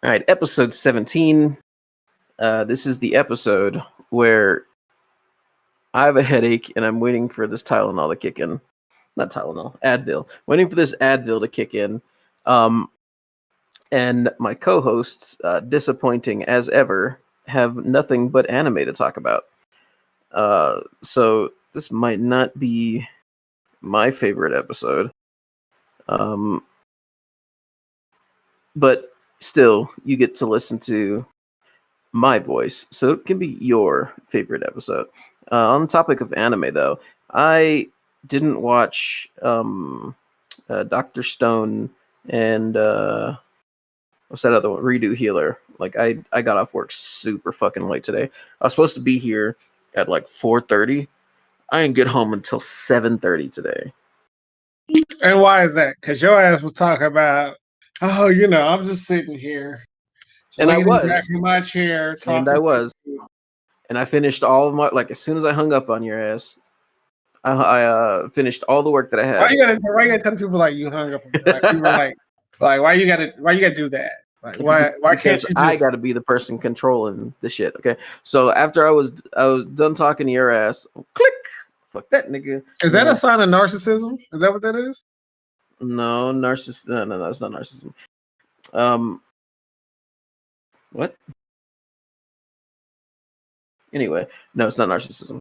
All right, episode 17. This is the episode where I have a headache and I'm waiting for this Tylenol to kick in. Not Tylenol, Advil. Waiting for this Advil to kick in. And my co-hosts, disappointing as ever, have nothing but anime to talk about. So this might not be my favorite episode. But still, you get to listen to my voice, so it can be your favorite episode. On the topic of anime, though, I didn't watch Dr. Stone and what's that other one? Redo Healer. Like I got off work super fucking late today. I was supposed to be here at like 4:30. I didn't get home until 7:30 today. And why is that? Because your ass was talking about, oh, I'm just sitting here. And I was. Back in my chair talking. And I was. And I finished all of my, like, as soon as I hung up on your ass, I finished all the work that I had. Why you gotta tell people like you hung up? Like people like why you gotta do that? Like why can't you? I gotta be the person controlling the shit. Okay, so after I was done talking to your ass, click. Fuck that nigga. Is that a sign of narcissism? Is that what that is? No, No, it's not narcissism. What? Anyway, no, it's not narcissism.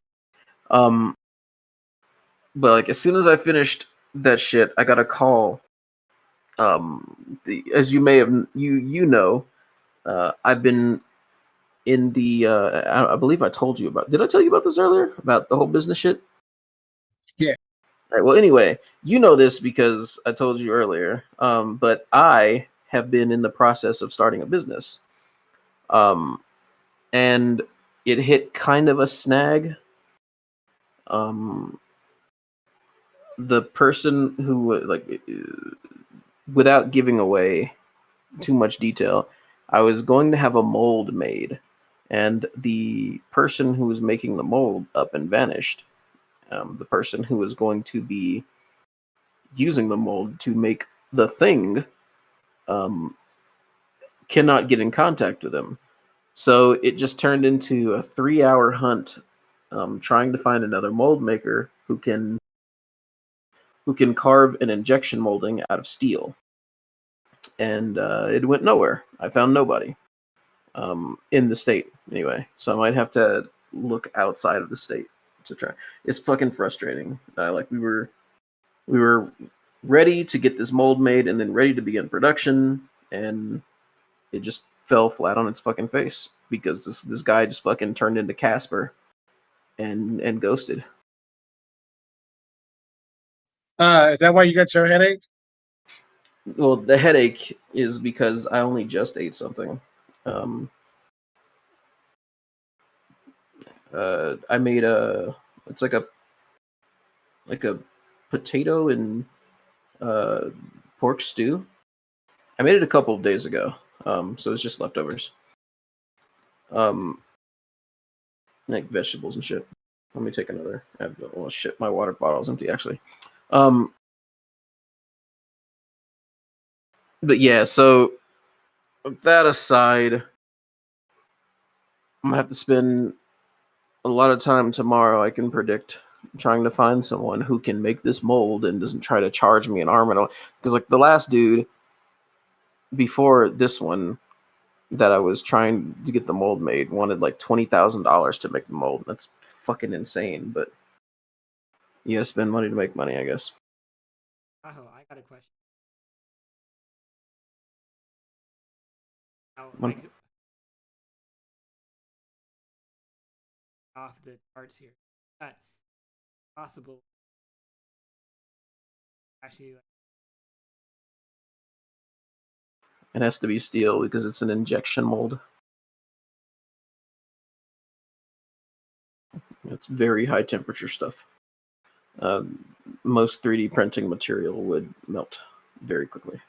But like as soon as I finished that shit, I got a call. As you may have I've been in the I believe I told you about. Did I tell you about this earlier about the whole business shit? Yeah. All right. Well, anyway, you know this because I told you earlier. But I have been in the process of starting a business. And it hit kind of a snag. The person who without giving away too much detail, I was going to have a mold made, and the person who was making the mold up and vanished. The person who was going to be using the mold to make the thing cannot get in contact with him. So it just turned into a 3-hour hunt trying to find another mold maker who can carve an injection molding out of steel. And it went nowhere. I found nobody in the state anyway. So I might have to look outside of the state to try. It's fucking frustrating. Like we were ready to get this mold made and then ready to begin production, and it just fell flat on its fucking face because this guy just fucking turned into Casper and ghosted. Is that why you got your headache? Well, the headache is because I only just ate something. I made it's like a potato and pork stew. I made it a couple of days ago, so it's just leftovers. Like vegetables and shit. Let me take another. Oh shit, my water bottle's empty actually. But yeah, so that aside, I'm gonna have to spend a lot of time tomorrow. I can predict trying to find someone who can make this mold and doesn't try to charge me an arm and all. Because like the last dude before this one that I was trying to get the mold made wanted like $20,000 to make the mold. That's fucking insane. But you gotta spend money to make money, I guess. Kaho, I got a question. Off the charts here. Not possible. Actually, it has to be steel because it's an injection mold. It's very high temperature stuff. Most 3D printing material would melt very quickly.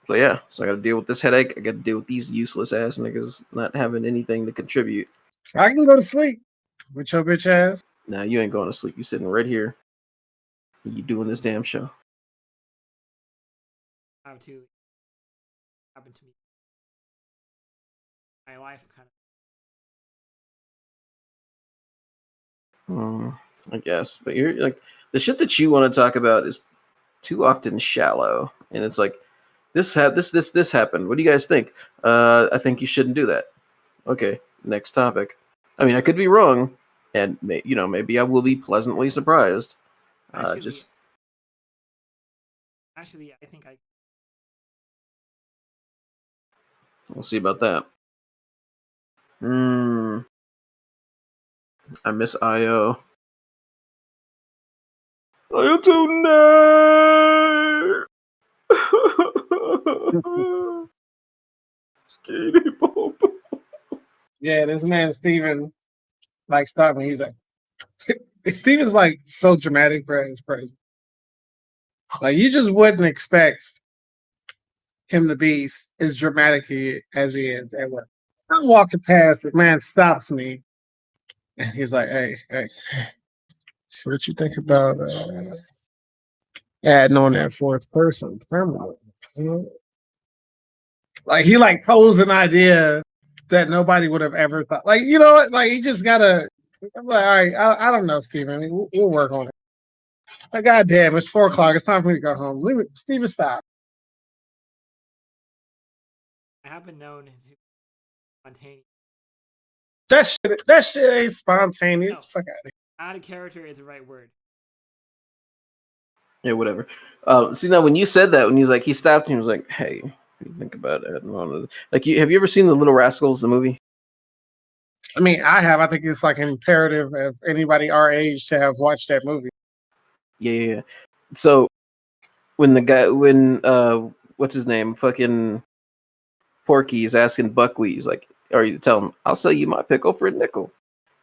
So yeah, so I got to deal with this headache. I got to deal with these useless ass niggas not having anything to contribute. I can go to sleep with your bitch ass. Nah, you ain't going to sleep. You sitting right here. You doing this damn show? How to happen to me. My life kind I guess, but you're like the shit that you want to talk about is too often shallow, and it's like this happened. What do you guys think? I think you shouldn't do that. Okay, next topic. I mean, I could be wrong, and maybe I will be pleasantly surprised. of. Just Actually, I think I. we'll see about that. I miss IO. IO tonight. Skidibobo. Yeah, this man Steven like stopped me. He's like, Steven's like so dramatic, bro. It's crazy. Like you just wouldn't expect him to be as dramatic as he is at work. I'm walking past, the man stops me, and he's like, "Hey, so what you think about adding on that fourth person permanent?" You know? Like he like posed an idea that nobody would have ever thought. Like you know what? Like he just gotta. I'm like, all right, I don't know, Steven. We'll work on it. Like, God damn, it's 4:00. It's time for me to go home. Leave it, Steven, stop. I have been known to spontaneous. That shit ain't spontaneous. No. Fuck out of here. Out of character is the right word. Yeah, whatever. See now, when you said that, when he's like, he stopped and he was like, "Hey, what do you think about it?" Like, have you ever seen the Little Rascals, the movie? I mean, I have. I think it's like imperative of anybody our age to have watched that movie. Yeah. So when what's his name, fucking Porky is asking Buckwheat, he's like, or you tell him, "I'll sell you my pickle for a nickel."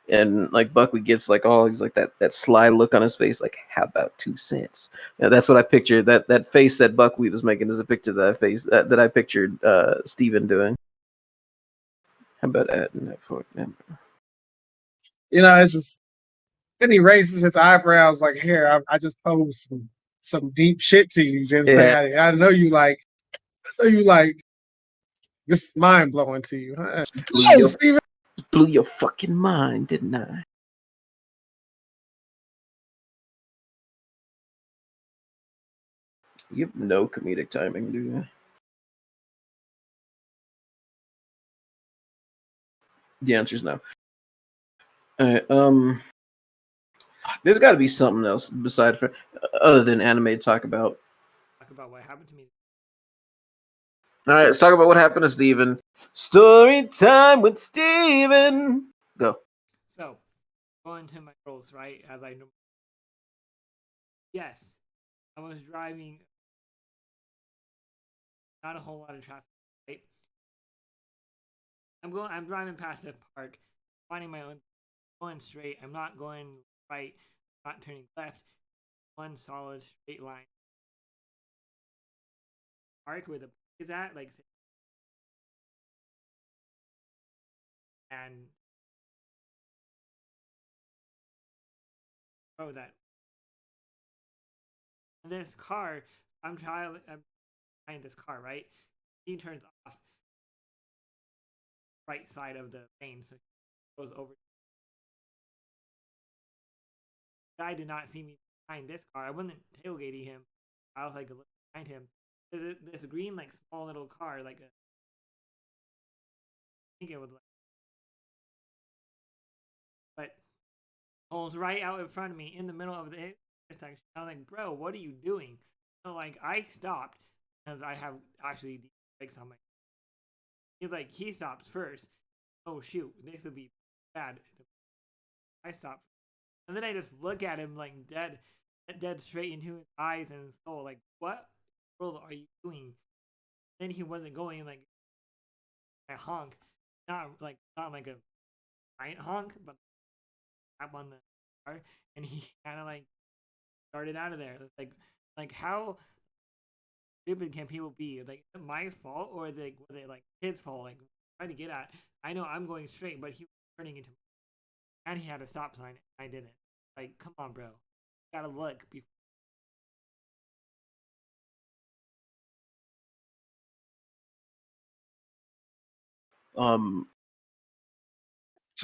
And like Buckwheat gets like he's like that sly look on his face, like, "How about 2 cents?" That's what I pictured. That face that Buckwheat was making is a picture of that face that I pictured Steven doing. How about adding that for example? You know, it's just. Then he raises his eyebrows like, "Here, I just posed some deep shit to you, Jinsei. Yeah. I know you like. This is mind blowing to you, huh?" Oh, Steven. Blew your fucking mind, didn't I? You have no comedic timing, do you? The answer is no. All right, there's got to be something else besides other than anime to talk about. Talk about what happened to me. All right, let's talk about what happened to Steven. Story time with Steven. Go. So, going to my roles, right? As I know. Yes, I was driving. Not a whole lot of traffic, right? I'm driving past the park, finding my own, going straight. I'm not going right, not turning left. One solid straight line. Park where the is at, like, and that. And this car, I'm behind this car, right? He turns off right side of the lane, so he goes over. The guy did not see me behind this car. I wasn't tailgating him. I was like behind him. This green, like, small little car, like I think it was like, but almost right out in front of me in the middle of the intersection. I was like, "Bro, what are you doing?" So like I stopped because I have actually the brakes on my. He's like, he stops first. Oh shoot, this would be bad. I stop, and then I just look at him like dead straight into his eyes and his soul. Like, what world are you doing? Then he wasn't going like a honk, not like a giant honk, but tap on the car, and he kind of like started out of there. It's like how stupid can people be? Like, is it my fault or was it like his fault? Like, trying to get at. I know I'm going straight, but he was turning into, and he had a stop sign. I didn't. Like, come on, bro. You gotta look before Some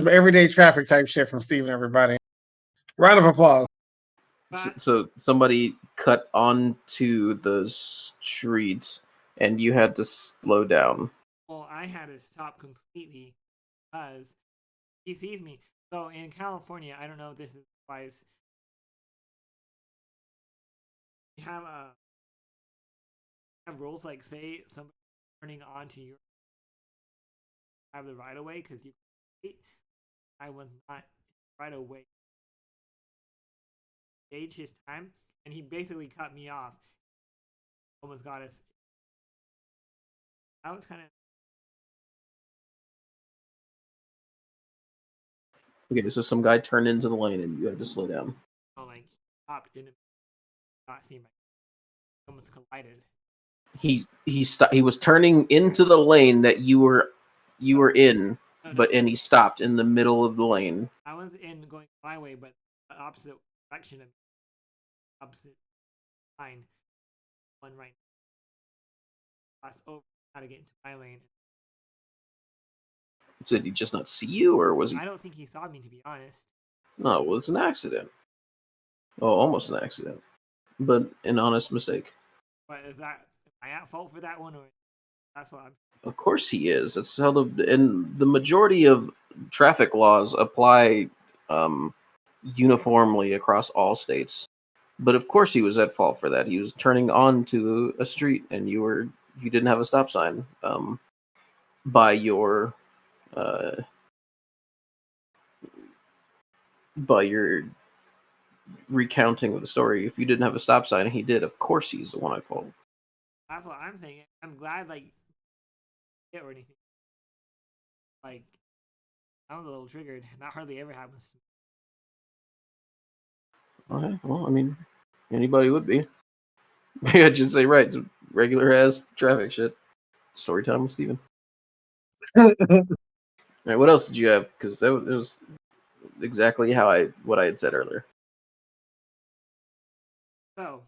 everyday traffic type shit from Steven, everybody. Round of applause. So somebody cut onto the streets and you had to slow down. Well, I had to stop completely because he sees me. So in California, I don't know if this is wise. You have rules like say somebody turning onto your have the right of way because you. I was not right away. Gauge his time, and he basically cut me off. Almost got us. I was kind of. Okay, so some guy turned into the lane and you had to slow down. Like stopped in not seeing my almost collided. He stopped. He was turning into the lane that you were in, No. and he stopped in the middle of the lane. I was going my way, but the opposite direction of opposite line. One right. Pass over how to get into my lane. Did he just not see you, or was he? I don't think he saw me, to be honest. No, well, it's an accident. Oh, almost an accident, but an honest mistake. But is that am I at fault for that one, or that's what I'm? Of course he is. That's how the majority of traffic laws apply uniformly across all states. But of course he was at fault for that. He was turning onto a street, and you didn't have a stop sign. By your recounting of the story, if you didn't have a stop sign and he did, of course he's the one at fault. That's what I'm saying. I'm glad, like, or anything. Like, I was a little triggered. That hardly ever happens to me. Okay, well, I mean, anybody would be. Yeah, just say right. Regular ass traffic shit. Story time with Steven. All right, what else did you have? Because it was exactly what I had said earlier. So,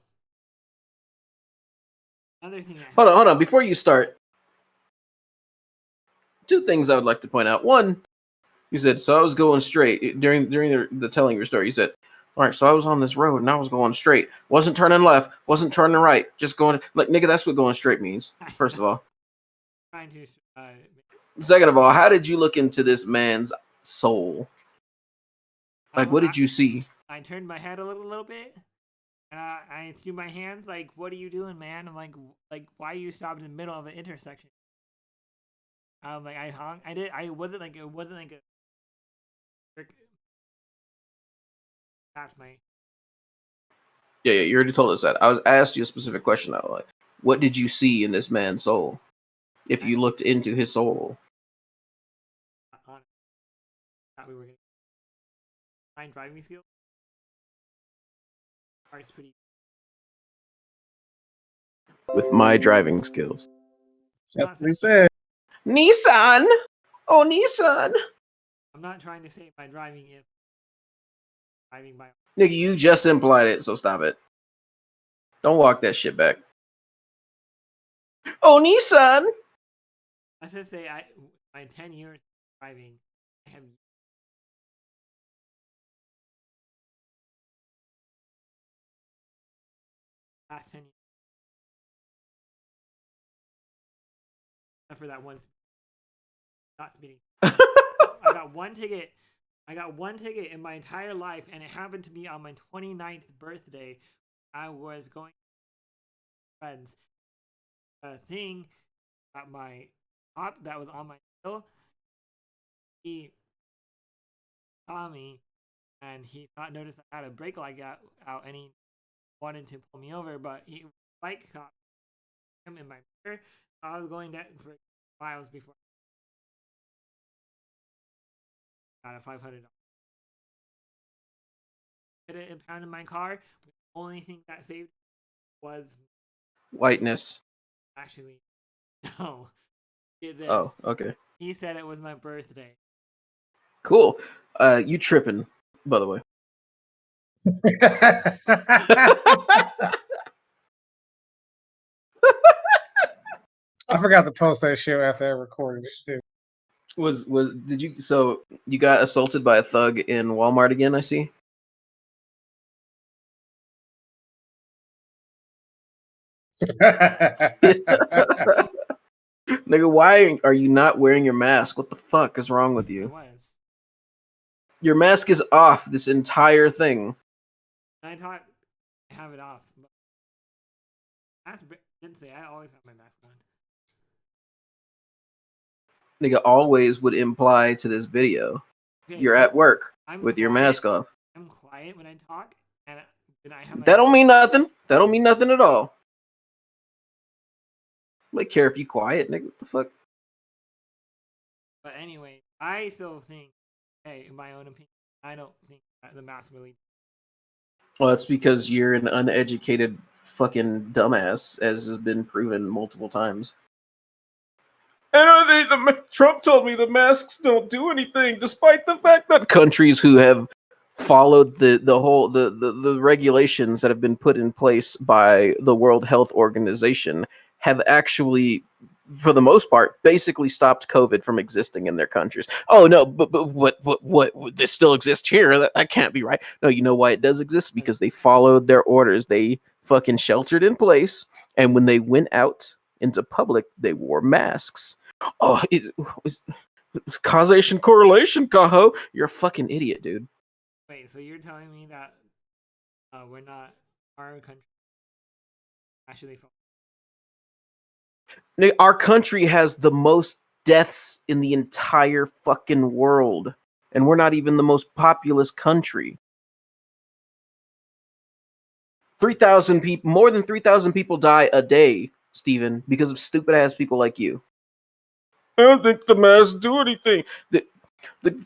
another thing. Hold on. Before you start, two things I would like to point out. One, you said, so I was going straight during the telling your story. You said, all right, so I was on this road and I was going straight. Wasn't turning left, wasn't turning right, just going, like, nigga, that's what going straight means, first of all. Trying to. Second of all, how did you look into this man's soul? Like, what did you see? I turned my head a little bit, and I threw my hands like, "What are you doing, man?" I'm like, why you stopped in the middle of an intersection? Like I hung. I did. I wasn't like it wasn't like a. That's my. Yeah, you already told us that. I asked you a specific question though, like, what did you see in this man's soul? If you looked into his soul. Thought we were gonna find driving skills. Car's pretty. With my driving skills. That's what he said. Nissan! Oh, Nissan! I'm not trying to say my driving is driving by. Nigga, you just implied it, so stop it. Don't walk that shit back. Oh, Nissan! I was gonna say my 10 years driving, I have last 10 years. Except for that one. Not speeding. I got one ticket. I got one ticket in my entire life, and it happened to me on my 29th birthday. I was going with friends. A thing at my top that was on my hill. He saw me, and he noticed I had a brake light out, and he wanted to pull me over, but he bike caught him in my mirror. I was going down for miles before I got a $500. Could have impounded my car. But the only thing that saved was whiteness. Actually, no. Get this. Oh, okay. He said it was my birthday. Cool. You tripping, by the way. I forgot to post that shit after I recorded it too. Did you so you got assaulted by a thug in Walmart again? I see. Nigga, why are you not wearing your mask? What the fuck is wrong with It you? was. Your mask is off this entire thing. When I talk, I have it off. But ask Jinsei, I always have my mask on. Nigga, always would imply to this video. Okay, You're at work I'm with your quiet. mask off. I'm quiet when I talk, and then I have my That don't mask mean on. nothing. That don't mean nothing at all. Like care if you quiet, nigga. What the fuck? But anyway, I still think, hey, in my own opinion, I don't think that the mask really. Well, that's because you're an uneducated fucking dumbass, as has been proven multiple times. And Trump told me the masks don't do anything, despite the fact that countries who have followed the regulations that have been put in place by the World Health Organization have actually, for the most part, basically stopped COVID from existing in their countries. Oh no, but what this still exists here? That can't be right. No, you know why it does exist? Because they followed their orders. They fucking sheltered in place, and when they went out into public, they wore masks. Oh, it's causation correlation, Kaho. You're a fucking idiot, dude. Wait, so you're telling me that we're not our country actually? Our country has the most deaths in the entire fucking world, and we're not even the most populous country. 3,000 people, more than 3,000 people die a day, Steven, because of stupid ass people like you. I don't think the masks do anything. The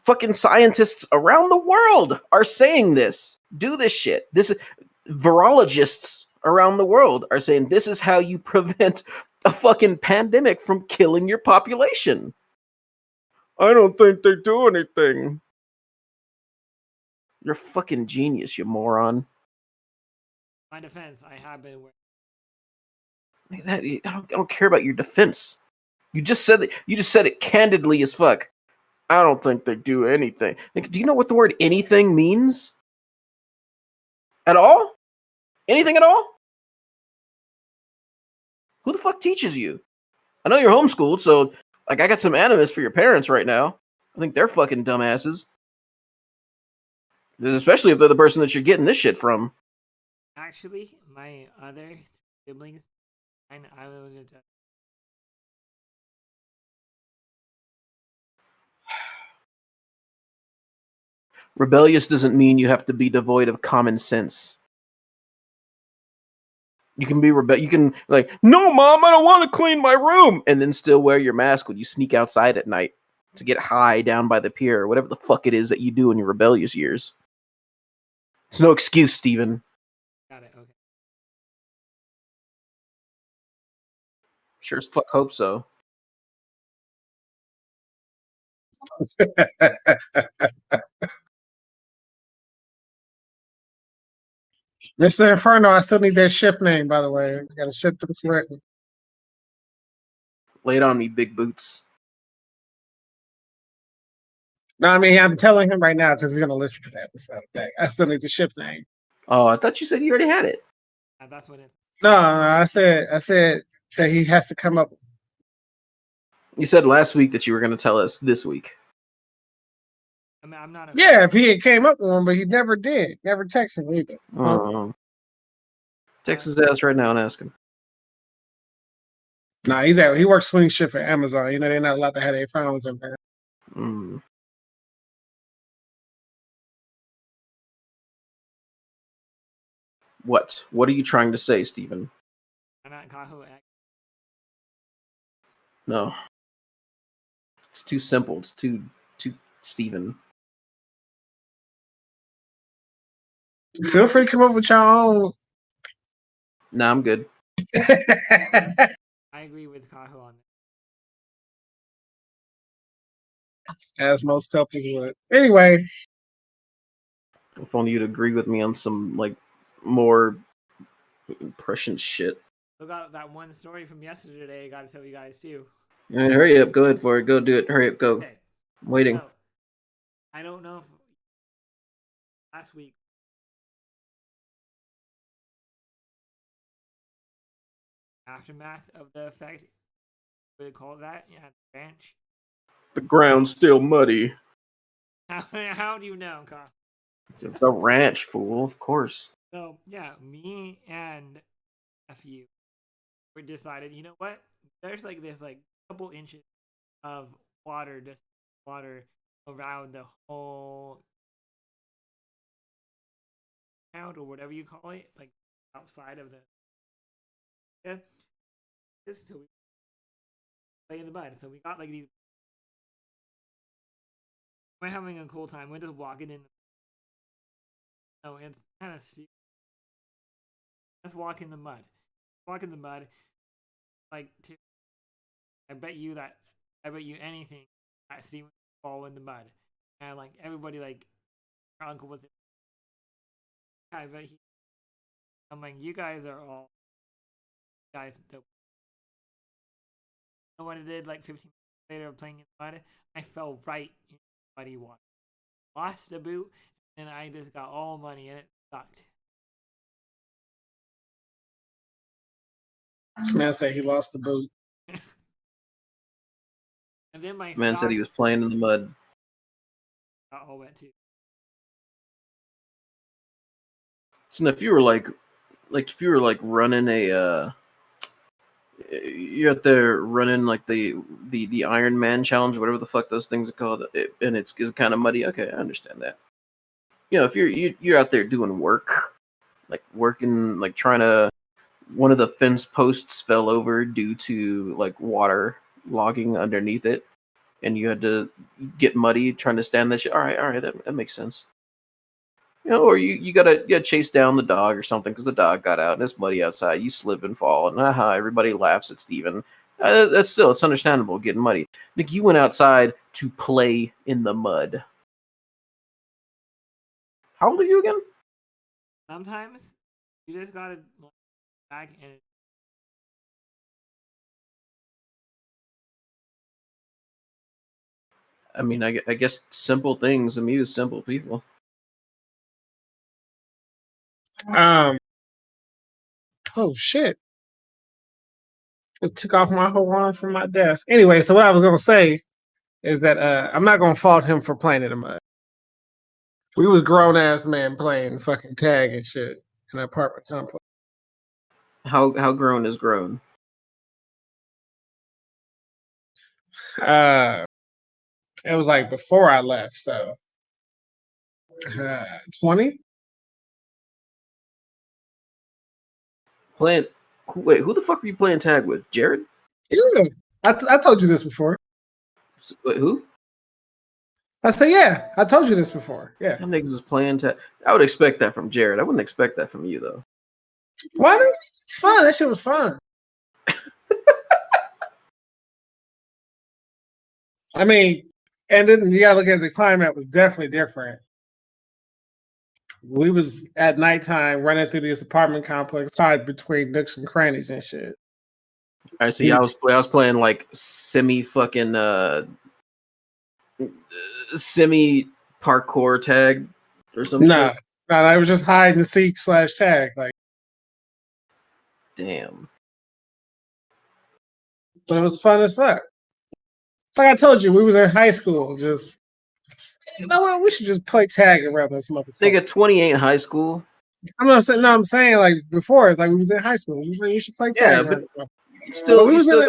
fucking scientists around the world are saying this. Do this shit. This virologists around the world are saying this is how you prevent a fucking pandemic from killing your population. I don't think they do anything. You're a fucking genius, you moron. My defense, I have been wearing. I don't care about your defense. You just said that. You just said it candidly as fuck. I don't think they do anything. Like, do you know what the word anything means? At all? Anything at all? Who the fuck teaches you? I know you're homeschooled, so like I got some animus for your parents right now. I think they're fucking dumbasses. Especially if they're the person that you're getting this shit from. Actually, my other siblings, I was just. Rebellious doesn't mean you have to be devoid of common sense. You can be You can like, no, mom, I don't want to clean my room, and then still wear your mask when you sneak outside at night to get high down by the pier, or whatever the fuck it is that you do in your rebellious years. It's no excuse, Steven. Got it. Okay. Sure as fuck hope so. Mr. Inferno, I still need that ship name, by the way. I gotta ship them correctly. Lay it on me, big boots. No, I mean I'm telling him right now because he's gonna listen to that episode. I still need the ship name. Oh, I thought you said you already had it. That's what it. No, I said that he has to come up. You said last week that you were going to tell us this week. I mean, I'm not. Yeah, if he had came up with one, but he never did. Never texted me either. Text his ass right now and ask him. Nah, he works swing shift for Amazon. You know they're not allowed to have their phones in there. What? What are you trying to say, Steven? I'm not Kaho. No. It's too simple. It's too Steven. Feel free to come up with your own. Nah, I'm good. I agree with Kaho on that. As most couples would. Anyway. If only you'd agree with me on some like more prescient shit. So got that one story from yesterday. I got to tell you guys too. All right, hurry up. Go ahead for it. Go do it. Hurry up. Go. Okay. I'm waiting. So, I don't know if last week aftermath of the effect, what do they call that? Yeah, the ranch. The ground's still muddy. How do you know, Kaho? It's a ranch, fool. Of course. So yeah, me and a few we decided, you know what? There's like this like couple inches of water, just water around the whole town or whatever you call it, like outside of the yeah. This till we play in the mud. So we got like these. We're having a cool time. We're just walking in. Oh, it's kind of stupid. Let's walk in the mud. Walk in the mud. Like, I bet you anything that Steven fall in the mud. And like everybody, like our uncle was. I bet he. I'm like, you guys are all guys. That, and what I did like 15 minutes later of playing in the mud, I fell right in muddy water. Lost a boot, and I just got all money, and it sucked. Man said he lost the boot. And then my Man said he was playing in the mud. got all wet too. So if you were if you were like running a you're out there running like the Iron Man challenge, whatever the fuck those things are called, and it's kind of muddy. Okay, I understand that. You know, if you're out there doing work, like working, like trying to, one of the fence posts fell over due to like water logging underneath it, and you had to get muddy trying to stand that shit. All right, that makes sense. You know, or you gotta chase down the dog or something because the dog got out and it's muddy outside. You slip and fall, and everybody laughs at Steven. It's understandable getting muddy. Nick, you went outside to play in the mud. How old are you again? Sometimes you just gotta look back and. I mean, I guess simple things amuse simple people. Oh shit! It took off my whole arm from my desk. Anyway, so what I was gonna say is that I'm not gonna fault him for playing in the mud. We was grown ass men playing fucking tag and shit in an apartment complex. How grown is grown? It was like before I left, so 20. Playing. Wait, who the fuck were you playing tag with? Jared? Yeah, I told you this before. Wait, who? I said, yeah, I told you this before. Yeah. That niggas is playing tag. I would expect that from Jared. I wouldn't expect that from you though. Why? It's fun. That shit was fun. I mean, and then you gotta look at the climate was definitely different. We was at nighttime running through this apartment complex, tied between nooks and crannies and shit. I see. I was playing like semi parkour tag or something. Nah, I was just hide and seek / tag. Like, damn. But it was fun as fuck. Like I told you, we was in high school. Just, you know what? We should just play tag around this motherfucker. Nigga, 28 in high school. I'm saying like before. It's like we was in high school. We was like, you should play tag. Yeah, but still, we was in a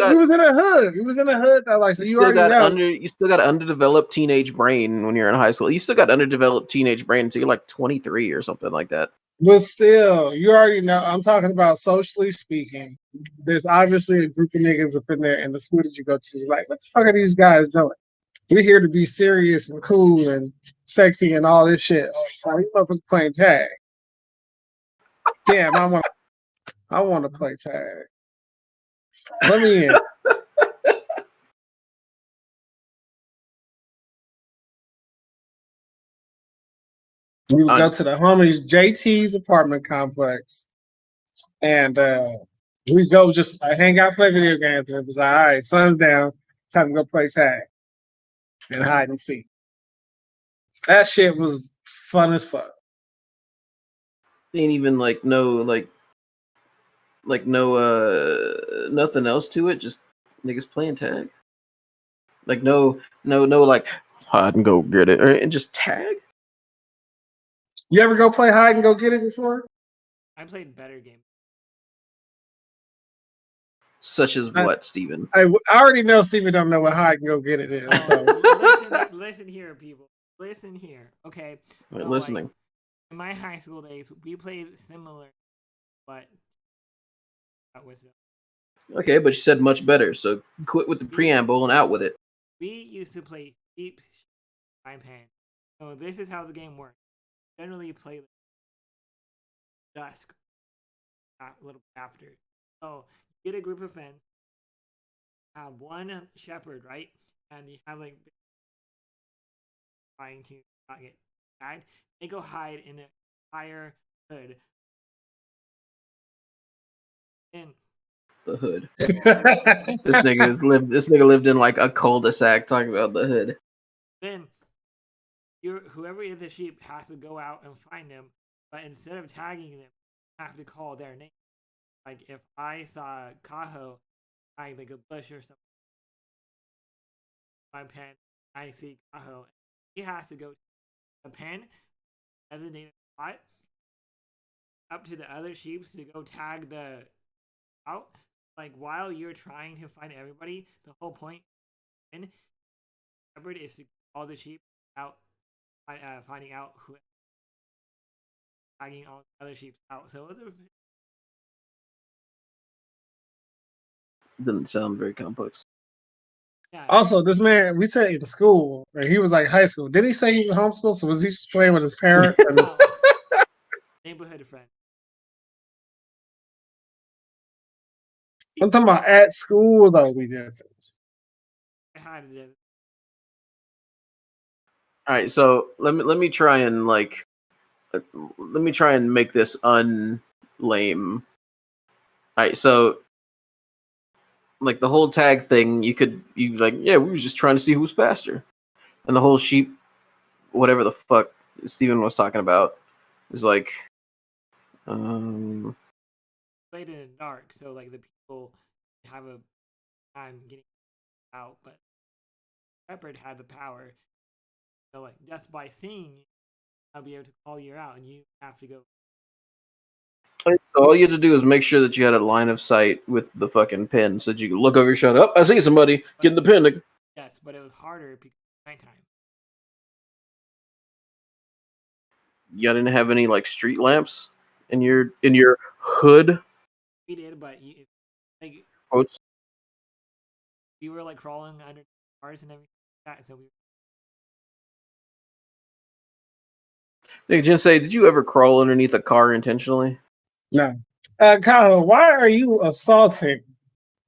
hood. We was in a hood that like so you already know. You still got an underdeveloped teenage brain when you're in high school. You still got underdeveloped teenage brain until you're like 23 or something like that. But still, you already know. I'm talking about socially speaking. There's obviously a group of niggas up in there in the school that you go to. Is like, what the fuck are these guys doing? We're here to be serious and cool and sexy and all this shit. So you motherfuckers playing tag. Damn, I want to play tag. Let me in. We would go to the homies JT's apartment complex, and we go just hang out, play video games. And it was like, all right, sun's down. Time to go play tag and hide and seek. That shit was fun as fuck. Ain't even like no nothing else to it. Just niggas playing tag. Like no like hide and go get it, and just tag. You ever go play hide and go get it before? I played better games. Such as what, Steven? I already know Steven don't know what hide and go get it is. So listen here, people. Listen here, okay? Right, listening. Like, in my high school days, we played similar, but that was it. Okay, but you said much better. So quit with the preamble and out with it. We used to play sheep time pan. So this is how the game works. Generally play dusk, a little after. So you get a group of friends, have one shepherd, right? And you have like trying to not get tagged. They go hide in the fire hood. And The hood. This nigga lived in like a cul-de-sac talking about the hood. then whoever is the sheep has to go out and find them, but instead of tagging them, you have to call their name. Like if I saw Kaho hide like a bush or something, my pen, I see Kaho. He has to go to the pen, designated spot, up to the other sheep to go tag the out. Like while you're trying to find everybody, the whole point in shepherd is to all the sheep out, finding out who tagging all the other sheep out. So it's Doesn't sound very complex. yeah. Also, this man, we said in school, or he was like high school. Did he say he was homeschooled? So was he just playing with his parents? And his... Neighborhood friend. I'm talking about at school though. We did this. I had it. All right, so let me try and like let me try and make this unlame. All right, so like the whole tag thing, you like, yeah, we was just trying to see who's faster, and the whole sheep, whatever the fuck Steven was talking about, is like, Played in the dark, so like the people have a time getting out, but Shepherd had the power. So like just by seeing, I'll be able to call you out, and you have to go. So all you had to do is make sure that you had a line of sight with the fucking pin, so that you could look over your shoulder. Oh, I see somebody. Get in the pin, nigga. Yes, but it was harder because it was nighttime. You didn't have any like street lamps in your hood. We did, but like Quotes. we were like crawling under cars and everything like that, so we. Nigga, Jinsei, did you ever crawl underneath a car intentionally? No. Kaho, why are you assaulting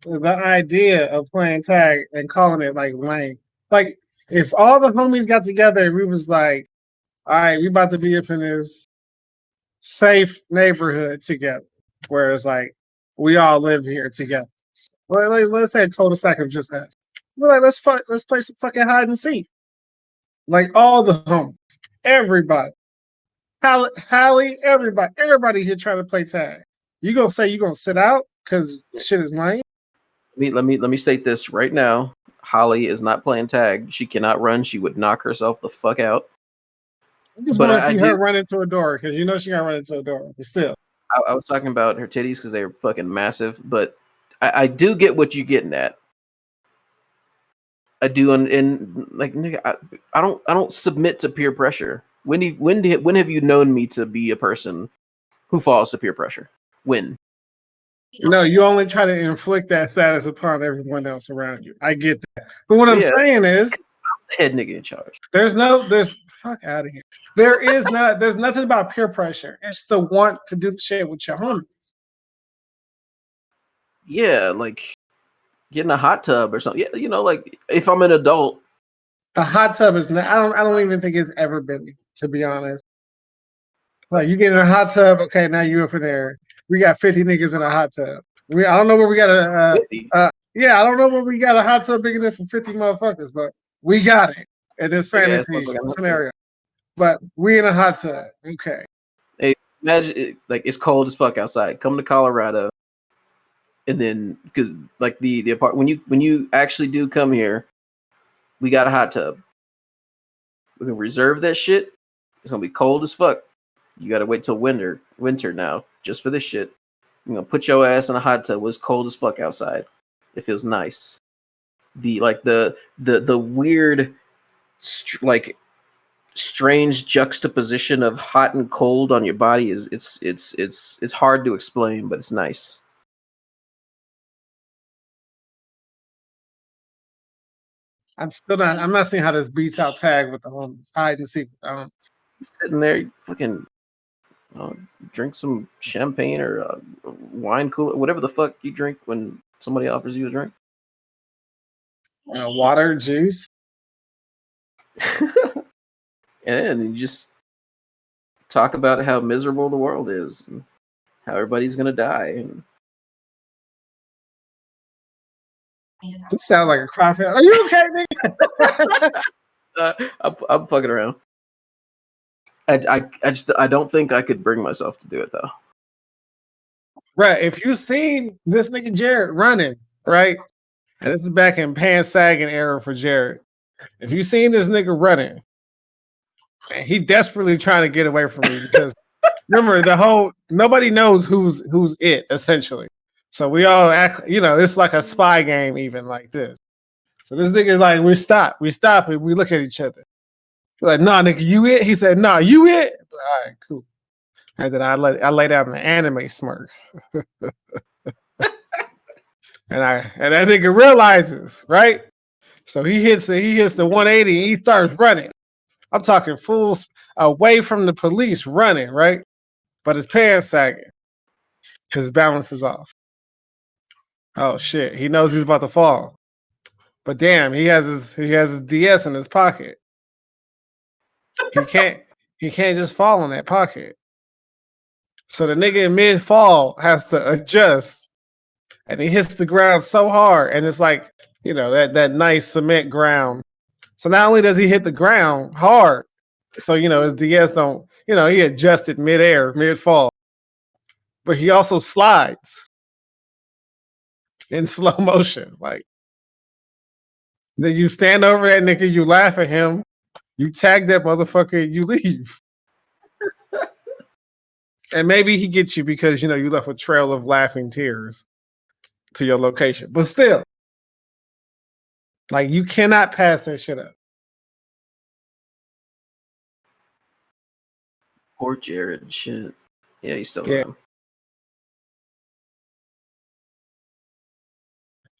the idea of playing tag and calling it like lame? Like, if all the homies got together and we was like, all right, we about to be up in this safe neighborhood together, where it's like we all live here together. Well, like, let's say a cul-de-sac of just us. We're like, let's play some fucking hide and seek. Like all the homies, everybody. Hallie, everybody here trying to play tag. You gonna say you gonna sit out because shit is lame? Let me state this right now. Holly is not playing tag. She cannot run. She would knock herself the fuck out. I just want to see her run into a door because you know she gotta run into a door. But still, I was talking about her titties because they are fucking massive. But I do get what you're getting at. I do, and like nigga, I don't submit to peer pressure. When have you known me to be a person who falls to peer pressure? When? No, you only try to inflict that status upon everyone else around you. I get that. But what I'm saying is, I'm the head nigga in charge. There's fuck out of here. There's nothing about peer pressure. It's the want to do the shit with your homies. Yeah, like getting a hot tub or something. Yeah, you know, like if I'm an adult. A hot tub is not, I don't even think it's ever been, to be honest. Like you get in a hot tub, okay, now you up in there. We got 50 niggas in a hot tub. I don't know where we got Yeah, I don't know where we got a hot tub big enough for 50 motherfuckers, but we got it in this fantasy scenario. But we in a hot tub. Okay. Hey, imagine like it's cold as fuck outside. Come to Colorado, and then because like the apart when you actually do come here, we got a hot tub. We can reserve that shit. It's gonna be cold as fuck. You gotta wait till winter now just for this shit. I'm gonna put your ass in a hot tub. It's cold as fuck outside. It feels nice. The weird like strange juxtaposition of hot and cold on your body is it's hard to explain, but it's nice. I'm not seeing how this beats out tag with the homies. Hide and seek with the homies. Sitting there, fucking drink some champagne or wine cooler, whatever the fuck you drink when somebody offers you a drink. Water, juice. And you just talk about how miserable the world is and how everybody's gonna die. And this sounds like a cry for. Are you okay, nigga? I'm fucking around. I don't think I could bring myself to do it though. Right. If you seen this nigga Jared running, right, and this is back in pants sagging era for Jared. If you seen this nigga running, man, he desperately trying to get away from me because remember the whole nobody knows who's it essentially. So we all act, it's like a spy game, even like this. So this nigga is like, we stop, and we look at each other. We're like, nah, nigga, you it? He said, nah, you it? All right, cool. And then I lay down an anime smirk. and that nigga realizes, right? So he hits the 180 and he starts running. I'm talking full away from the police running, right? But his pants sagging. His balance is off. Oh shit. He knows he's about to fall. But damn, he has his DS in his pocket. He can't just fall in that pocket. So the nigga in mid fall has to adjust, and he hits the ground so hard, and it's like that nice cement ground. So not only does he hit the ground hard, so his DS don't he adjusted midair, mid fall, but he also slides in slow motion. Like then you stand over that nigga, you laugh at him, you tag that motherfucker, and you leave. And maybe he gets you because you left a trail of laughing tears to your location. But still, like you cannot pass that shit up. Poor Jared, shit. Yeah, he's still around.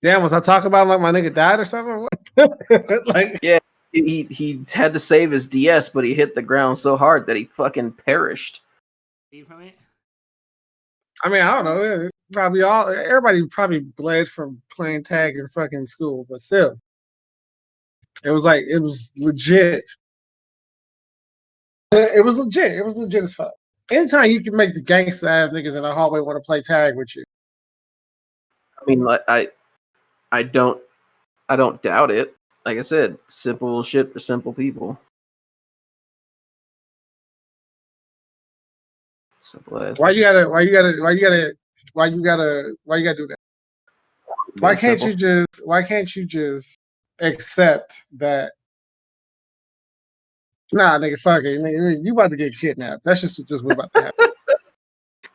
Damn, was I talking about like my nigga died or something? Like, yeah, he had to save his DS, but he hit the ground so hard that he fucking perished. From it? I mean, I don't know. Everybody probably bled from playing tag in fucking school, but still, it was legit. It was legit. It was legit as fuck. Anytime you can make the gangster ass niggas in the hallway want to play tag with you. I mean, like I don't doubt it. Like I said, simple shit for simple people. Simple as. Why you gotta do that? Why can't you just accept that? Nah, nigga, fuck it. Nigga, you about to get kidnapped. That's just what's about to happen.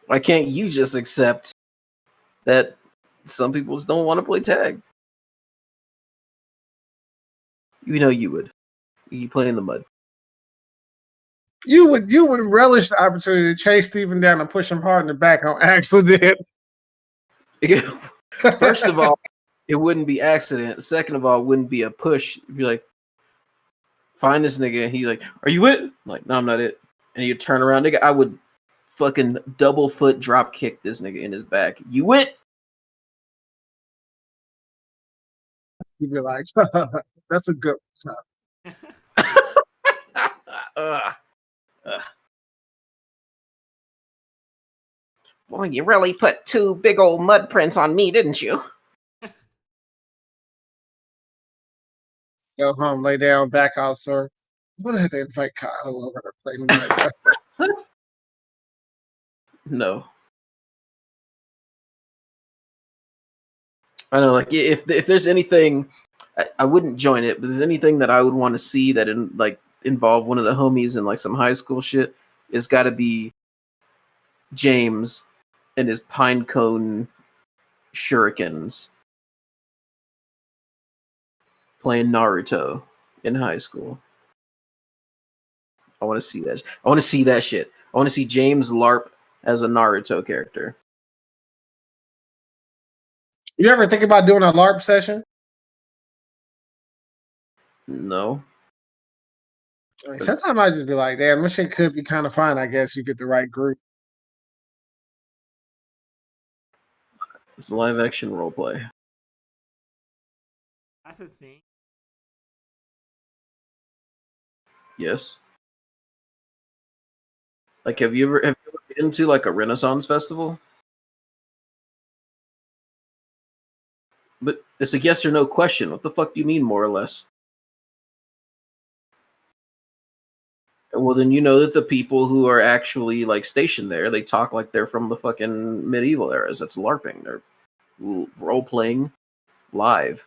Why can't you just accept that some people just don't want to play tag? You would. You play in the mud. You would relish the opportunity to chase Steven down and push him hard in the back on accident. First of all, it wouldn't be accident. Second of all, it wouldn't be a push. You'd be like, find this nigga, and he's like, "Are you it?" I'm like, no, I'm not it. And you turn around, nigga. I would fucking double foot drop kick this nigga in his back. You it? You'd be like, "That's a good." Boy, you really put two big old mud prints on me, didn't you? Go home, lay down, back out, sir. I'm gonna have to invite Kaho over to play tonight. No. I don't know, like if there's anything, I wouldn't join it, but if there's anything that I would want to see that involve one of the homies in like some high school shit, it's got to be James and his pine cone shurikens playing Naruto in high school. I want to see that. I want to see that shit. I want to see James LARP as a Naruto character. You ever think about doing a LARP session? No. I mean, sometimes I just be like, damn, this shit could be kind of fun. I guess you get the right group. It's a live action role play. That's a thing. Yes. Like, have you ever been to like a Renaissance festival? But it's a yes or no question. What the fuck do you mean, more or less? Well, then you know that the people who are actually like stationed there, they talk like they're from the fucking medieval eras. That's LARPing. They're role playing live.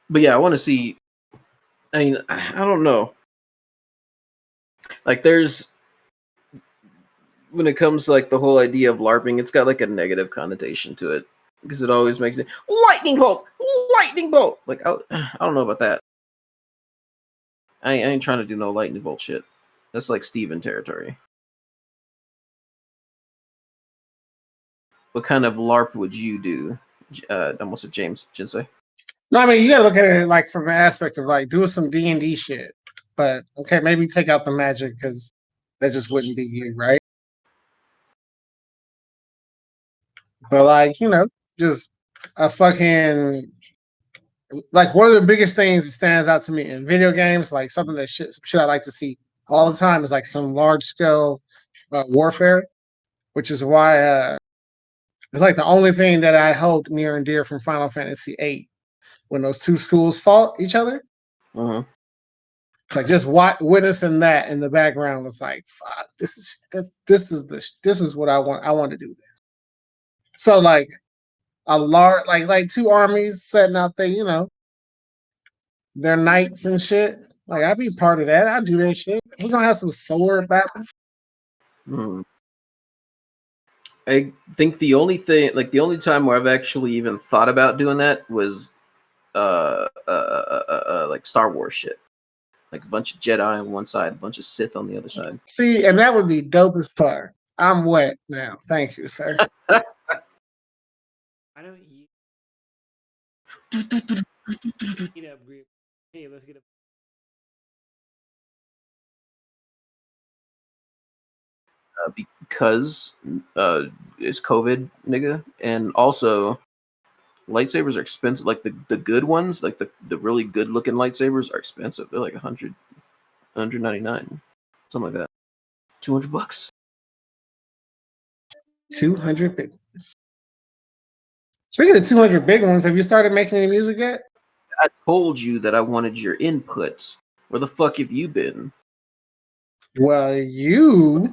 But yeah, I want to see. I mean, I don't know. Like, there's when it comes to like the whole idea of LARPing, it's got like a negative connotation to it because it always makes it lightning bolt, lightning bolt. Like, I don't know about that. I ain't trying to do no lightning bolt shit. That's like Steven territory. What kind of LARP would you do? Almost a James Jinsei. No, I mean you gotta look at it like from an aspect of like doing some D&D shit. But okay, maybe take out the magic because that just wouldn't be you, right? But like, just a fucking like one of the biggest things that stands out to me in video games, like something that shit I like to see all the time is like some large scale warfare, which is why it's like the only thing that I hold near and dear from Final Fantasy VIII when those two schools fought each other. Uh-huh. It's like just witnessing that in the background was like, fuck, this is what I want. I want to do this. So like a large like two armies setting out there, their knights and shit. Like I'd be part of that. I'd do that shit. We're gonna have some sword battles. I think the only time where I've actually even thought about doing that was like Star Wars shit. Like a bunch of Jedi on one side, a bunch of Sith on the other side. See, and that would be dope as fuck. I'm wet now. Thank you, sir. I don't eat. Get up, group. Hey, let's get up. Because it's COVID, nigga, and also lightsabers are expensive. Like the good ones, like the really good looking lightsabers are expensive. They're like 199, something like that. $200. 200 big ones. Speaking of 200 big ones, have you started making any music yet? I told you that I wanted your inputs. Where the fuck have you been? Well, you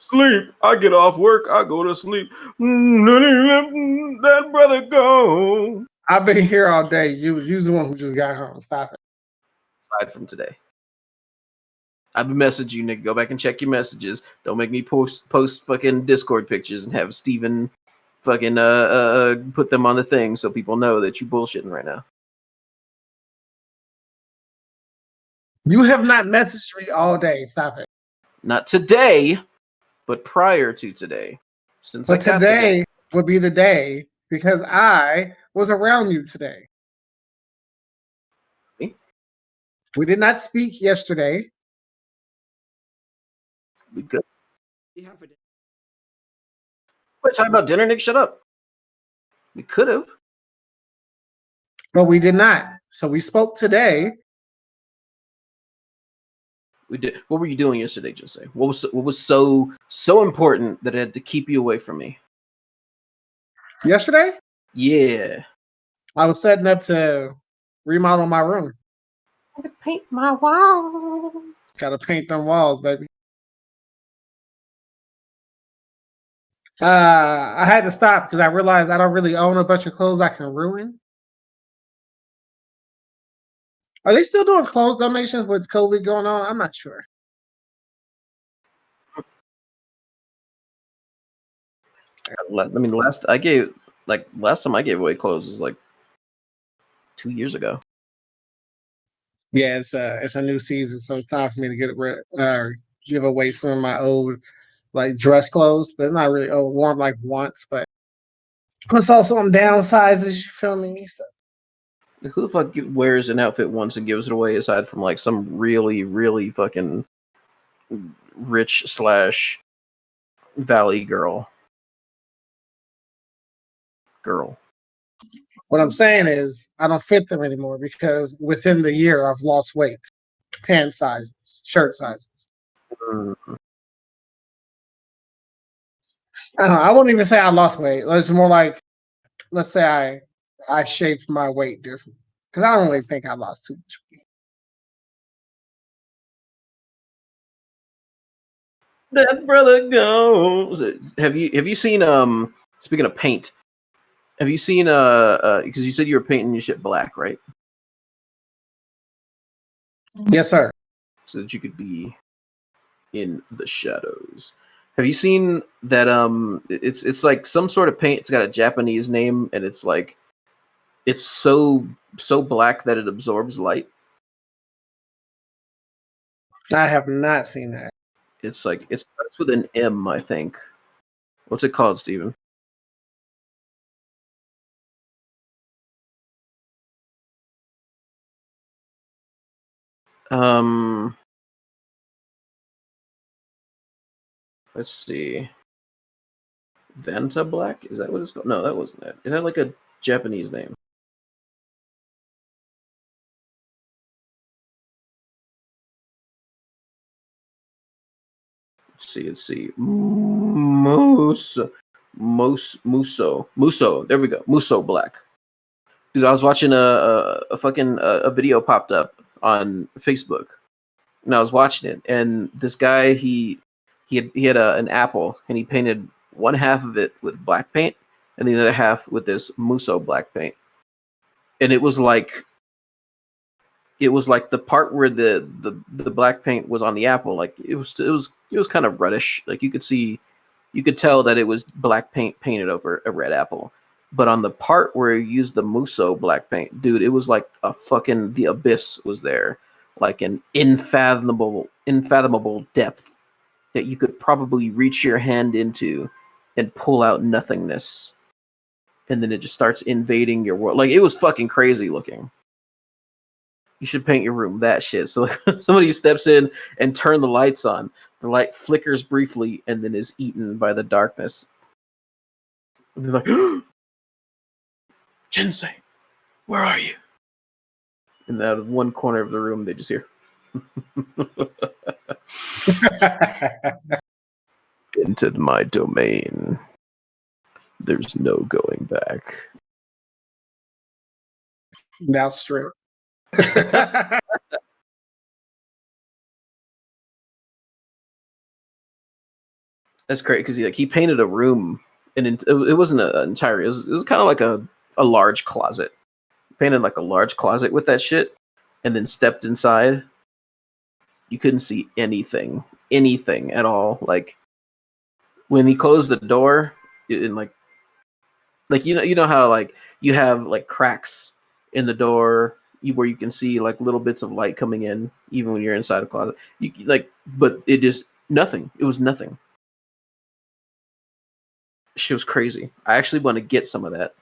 Sleep. I get off work. I go to sleep. That brother go. I've been here all day. You're the one who just got home. Stop it. Aside from today, I've been messaging you, nigga. Go back and check your messages. Don't make me post fucking Discord pictures and have Steven fucking put them on the thing so people know that you bullshitting right now. You have not messaged me all day. Stop it. Not today, but prior to today. But today would be the day because I was around you today. Me? We did not speak yesterday. We good. Yeah, for dinner. We're talking about dinner, Nick. Shut up. We could have. But we did not. So we spoke today. We did. What were you doing yesterday, Jinsei? What was so important that it had to keep you away from me? Yesterday, Yeah. I was setting up to remodel my room. I could paint my wall. Gotta paint them walls, baby. I had to stop because I realized I don't really own a bunch of clothes I can ruin. Are they still doing clothes donations with COVID going on? I'm not sure. I mean, last time I gave away clothes was like 2 years ago. Yeah, it's a new season, so it's time for me to give away some of my old like dress clothes. They're not really old, worn like once, but plus also some downsizes. You feel me? So Who the fuck wears an outfit once and gives it away aside from like some really, really fucking rich slash valley girl? what I'm saying is I don't fit them anymore because within the year I've lost weight, pant sizes, shirt sizes. Mm. I don't know. I wouldn't even say I lost weight. It's more like, let's say I shaped my weight different because I don't really think I lost too much weight. That brother goes. Have you seen speaking of paint, have you seen because you said you were painting your shit black, right? Yes, sir. So that you could be in the shadows. Have you seen that it's like some sort of paint, it's got a Japanese name and it's like it's so black that it absorbs light. I have not seen that. It's like it starts with an M, I think. What's it called, Steven? Um, let's see. Vanta Black? Is that what it's called? No, that wasn't it. It had like a Japanese name. Let's see. Muso. There we go. Muso Black. Dude, I was watching a fucking a video popped up on Facebook, and I was watching it, and this guy he had an apple, and he painted one half of it with black paint, and the other half with this Muso black paint, and it was like the part where the black paint was on the apple, like it was kind of reddish, like you could tell that it was black paint painted over a red apple. But on the part where he used the Muso black paint, dude, it was like a fucking the abyss was there, like an unfathomable depth that you could probably reach your hand into and pull out nothingness, and then it just starts invading your world. Like it was fucking crazy looking. You should paint your room that shit. So like, somebody steps in and turn the lights on. The light flickers briefly and then is eaten by the darkness. And they're like, Jinsei, where are you? In that one corner of the room, they just hear. Entered my domain. There's no going back. Now strip. That's great because he painted a room, and it wasn't an entire. It was kind of like a large closet. He painted like a large closet with that shit, and then stepped inside. You couldn't see anything at all. Like when he closed the door, and like you know how like you have like cracks in the door where you can see like little bits of light coming in even when you're inside a closet. You like, but it just nothing. It was nothing. She was crazy. I actually want to get some of that.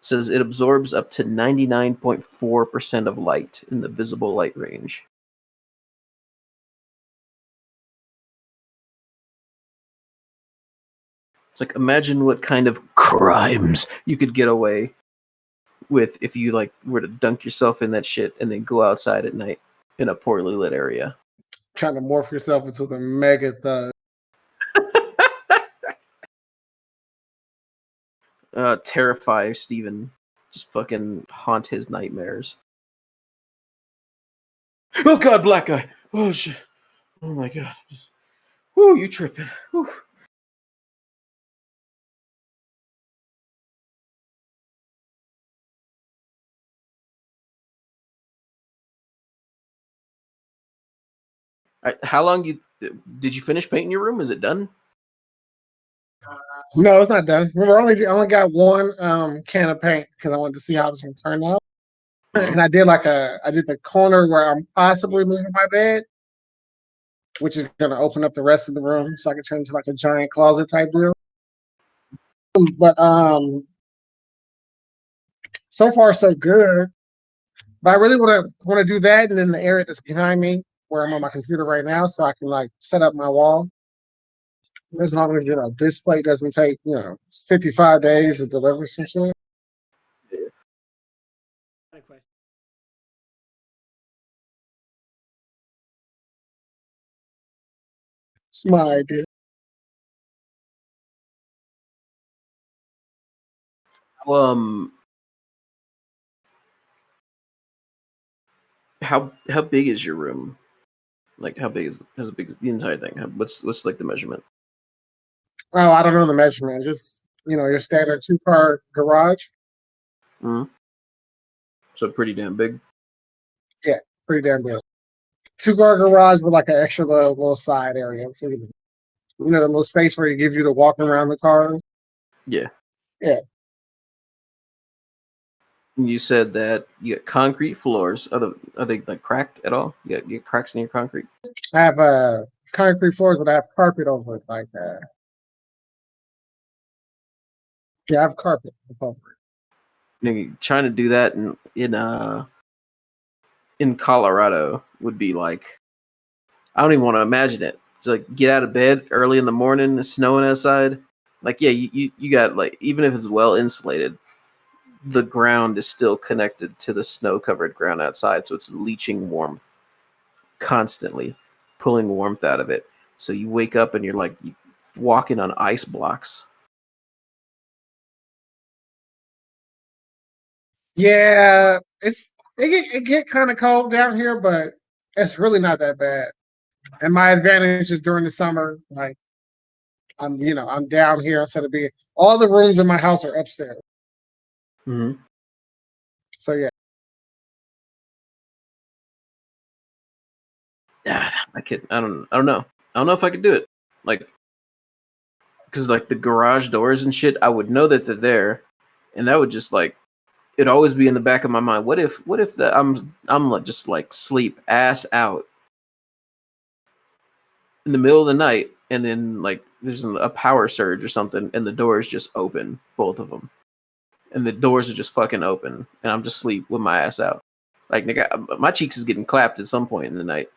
It says it absorbs up to 99.4% of light in the visible light range. It's like imagine what kind of crimes you could get away with if you like were to dunk yourself in that shit and then go outside at night in a poorly lit area. Trying to morph yourself into the mega thug. Terrify Steven. Just fucking haunt his nightmares. Oh god, black guy. Oh shit. Oh my god. Whoo, you tripping. Whew. All right, how long did you finish painting your room? Is it done? No, it's not done. Remember, I only got one can of paint because I wanted to see how it's gonna turn out. And I did the corner where I'm possibly moving my bed, which is gonna open up the rest of the room so I can turn into like a giant closet type deal. But so far so good. But I really want to do that, and then the area that's behind me, where I'm on my computer right now, so I can like set up my wall. As long as this plate doesn't take 55 days to deliver some shit. It's my idea. How big is your room? Like how big is the entire thing? What's like the measurement? Oh, I don't know the measurement. Just your standard 2-car garage. Mm-hmm. So pretty damn big. Yeah, pretty damn big. 2-car garage with like an extra little side area. So the little space where it gives you to walk around the cars. Yeah. Yeah. You said that you got concrete floors. Are they like cracked at all? You get cracks in your concrete? I have concrete floors, but I have carpet over it like that. Yeah, I have carpet over it. Trying to do that in Colorado would be like, I don't even want to imagine it. It's like get out of bed early in the morning, it's snowing outside. Like yeah, you got like even if it's well insulated, the ground is still connected to the snow-covered ground outside, so it's leaching warmth constantly, pulling warmth out of it. So you wake up and you're like walking on ice blocks. Yeah, it get kind of cold down here, but it's really not that bad. And my advantage is during the summer, like I'm down here instead of being all the rooms in my house are upstairs. Mm-hmm. So yeah. Yeah, I don't know. I don't know if I could do it. Like, because like the garage doors and shit, I would know that they're there, and that would just like it'd always be in the back of my mind. What if I'm like just like sleep ass out in the middle of the night, and then like there's a power surge or something, and the doors just open, both of them, and the doors are just fucking open, and I'm just asleep with my ass out. Like nigga, my cheeks is getting clapped at some point in the night.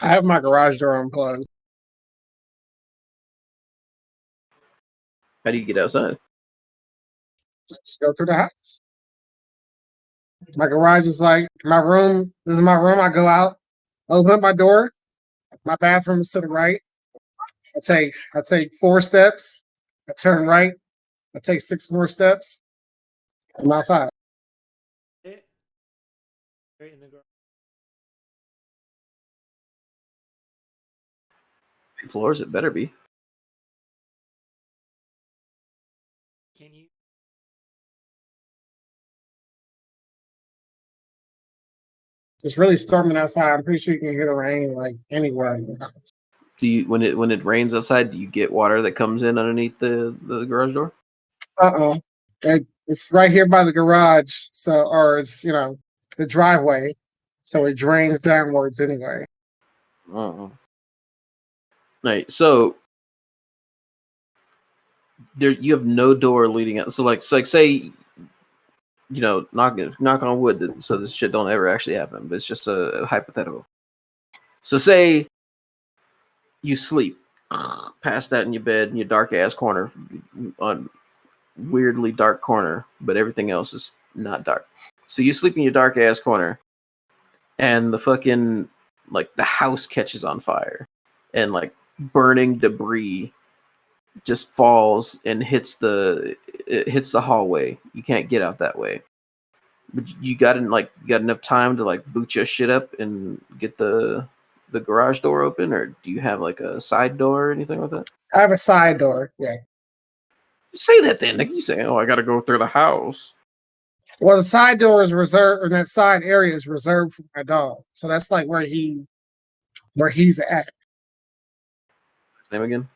I have my garage door unplugged. How do you get outside? Just go through the house. My garage is like my room. This is my room. I go out, open up my door. My bathroom is to the right. I take 4 steps. I turn right. I take 6 more steps. I'm outside. Right in the garage. Floors, it better be. Can you? It's really storming outside. I'm pretty sure you can hear the rain like anywhere in the house. Do you when it rains outside? Do you get water that comes in underneath the garage door? It's right here by the garage, or it's the driveway, so it drains downwards anyway. Right. So there you have no door leading out. So like say knock on wood so this shit don't ever actually happen, but it's just a hypothetical. So say you sleep passed out in your dark ass corner on weirdly dark corner, but everything else is not dark. So you sleep in your dark ass corner, and the fucking like the house catches on fire, and like burning debris just falls and hits the hallway. You can't get out that way. But you got enough time to like boot your shit up and get the garage door open, or do you have like a side door or anything like that? I have a side door. Yeah. Say that then. Like you saying, oh, I gotta go through the house. Well, the side door is reserved, and that side area is reserved for my dog. So that's like where he's at. Name again?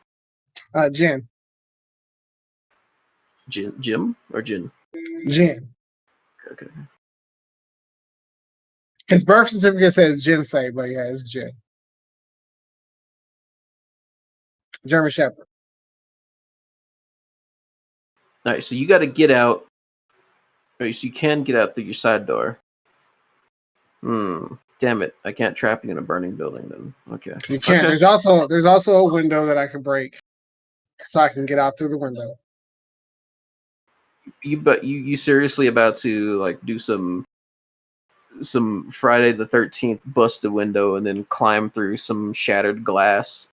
Jin. Jim or Jin? Jin. Okay. His birth certificate says Jinsei, but yeah, it's Jin. German Shepherd. All right, so you got to get out. Right, so you can get out through your side door. Damn it! I can't trap you in a burning building. Then okay. You can't. Okay. There's also a window that I can break, so I can get out through the window. You seriously about to like do some Friday the 13th, bust a window and then climb through some shattered glass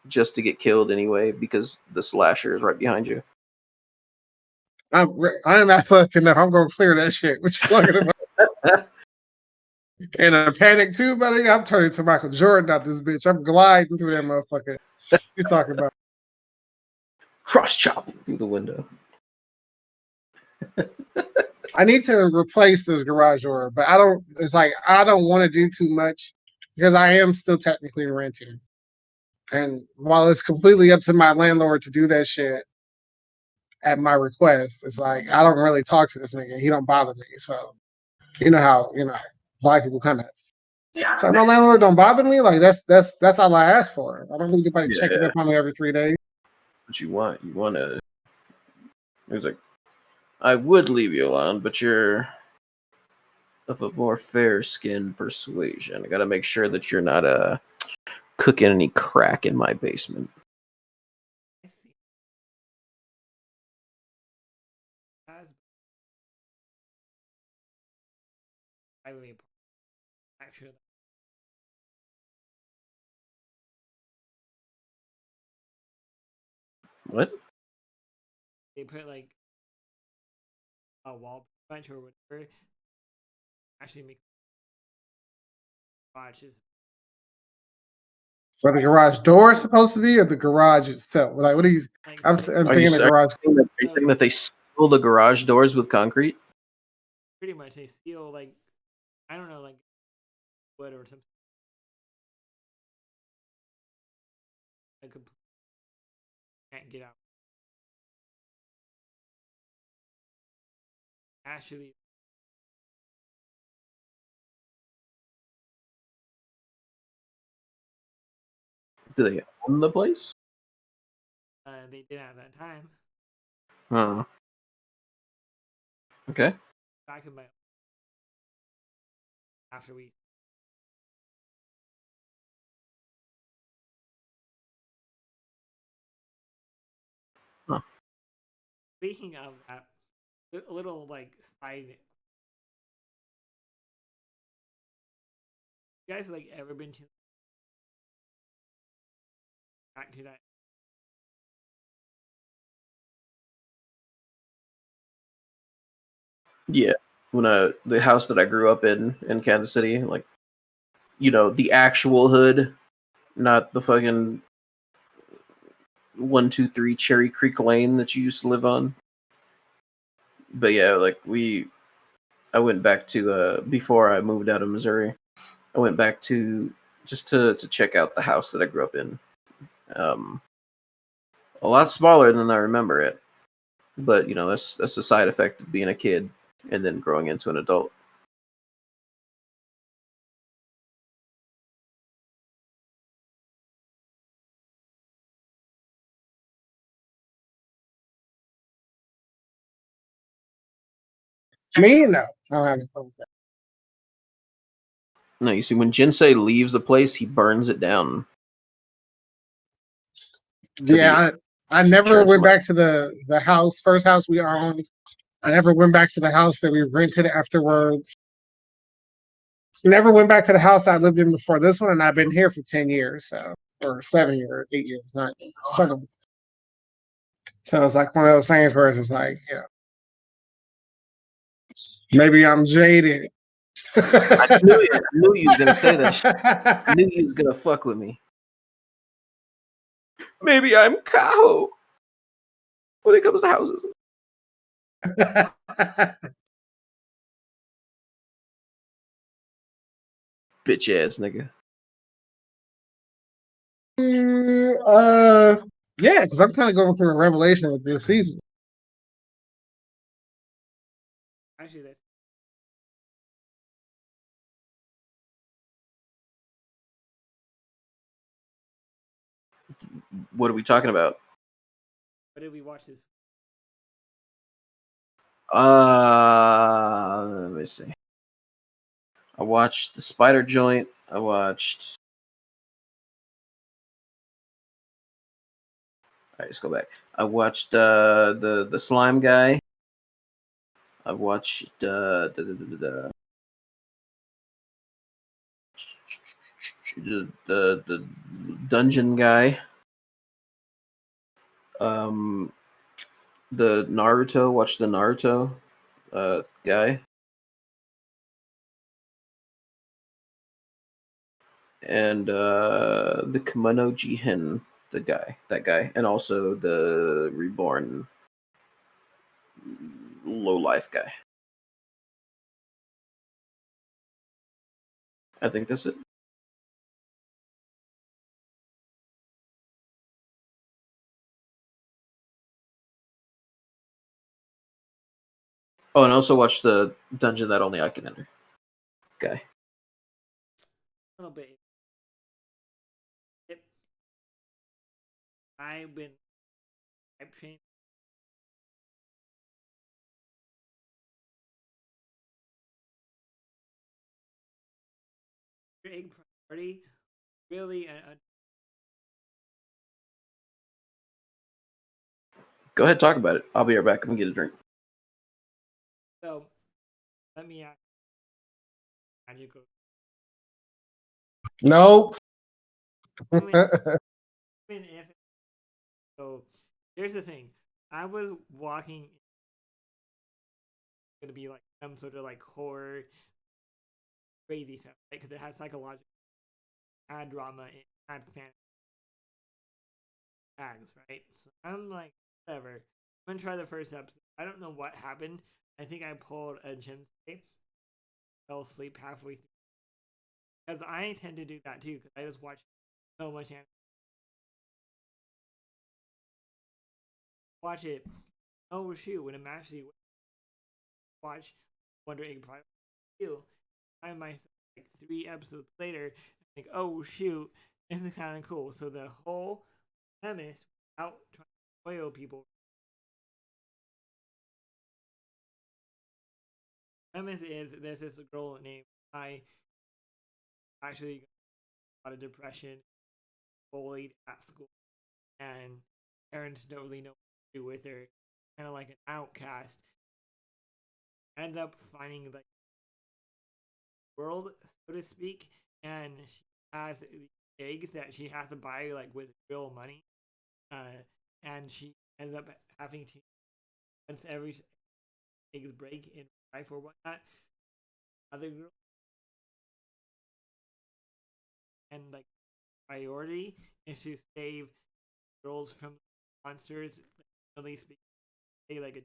just to get killed anyway because the slasher is right behind you? I'm not fucking enough. I'm gonna clear that shit. What you talking about? And I panic too, buddy. I'm turning to Michael Jordan out this bitch. I'm gliding through that motherfucker. You talking about? Cross chopping through the window. I need to replace this garage door, but I don't want to do too much because I am still technically renting. And while it's completely up to my landlord to do that shit at my request, it's like I don't really talk to this nigga. He don't bother me. So you know how black people kind of. So my landlord don't bother me. Like that's all I ask for. I don't need anybody checking up on me every 3 days. What you want? You want to? He's like, I would leave you alone, but you're of a more fair-skinned persuasion. I got to make sure that you're not cooking any crack in my basement. I see. I would be actually. What? They put like a wall bench or whatever. Actually, make watches. So the garage door is supposed to be, or the garage itself? Like, what are you? Like, I'm thinking the garage. Are you saying that they seal the garage doors with concrete? Pretty much, they steal like I don't know, like wood or something. Like can't get out. Actually, Do they own the place? they did at that time. Huh. Okay. Back in my after we. Huh. Speaking of that, a little like side. You guys like ever been to back to that? Yeah. When the house that I grew up in Kansas City, like, the actual hood, not the fucking 123 Cherry Creek Lane that you used to live on. But yeah, like I went back to before I moved out of Missouri. I went back to just to check out the house that I grew up in. A lot smaller than I remember it, but that's a side effect of being a kid and then growing into an adult. Me, no. I don't have any problem with that. No, you see, when Jinsei leaves a place, he burns it down. Yeah, I never went back to the first house we owned I never went back to the house that we rented afterwards. Never went back to the house I lived in before this one, and I've been here for 10 years, so or 7 years, 8 years, 9 years. So it's like one of those things where it's just like, maybe I'm jaded. I knew you was gonna say that shit. I knew you was gonna fuck with me. Maybe I'm Kaho when it comes to houses. Bitch ass nigga. Yeah, because I'm kind of going through a revelation with this season. Actually, that's What are we talking about? what did we watch this? Let me see. I watched The Spider Joint. I watched. All right, let's go back. I watched the slime guy. I watched the dungeon guy. The Naruto. Watched the Naruto guy. And the Kimono Jihen, that guy, and also the Reborn low life guy. I think that's it. Oh, and also watch the Dungeon That Only I Can Enter guy. A little bit. Yep. I've trained. Egg priority really Go ahead, talk about it. I'll be right back. I'm gonna get a drink. so let me ask magical. Nope. Even if so, here's the thing. I was walking. Gonna be like some sort of like horror, crazy stuff, right? Because it has psychological, add drama, add fantasy tags, right? So I'm like, whatever. I'm gonna try the first episode. I don't know what happened. I think I pulled a Jinsei, fell asleep halfway through. Because I tend to do that too. Because I just watch so much anime. Watch it. Oh shoot! When I'm actually watch Wonder Egg Prime 2, I find myself like 3 episodes later, think, oh shoot, this is kind of cool. So the whole premise, without trying to spoil people, premise is there's this girl named I actually got a lot of depression, bullied at school, and parents don't really know what to do with her, kind of like an outcast. End up finding like world, so to speak, and she has eggs that she has to buy like with real money, and she ends up having to once every eggs break in life or whatnot, other girl and like priority is to save girls from monsters. Really speaking, like a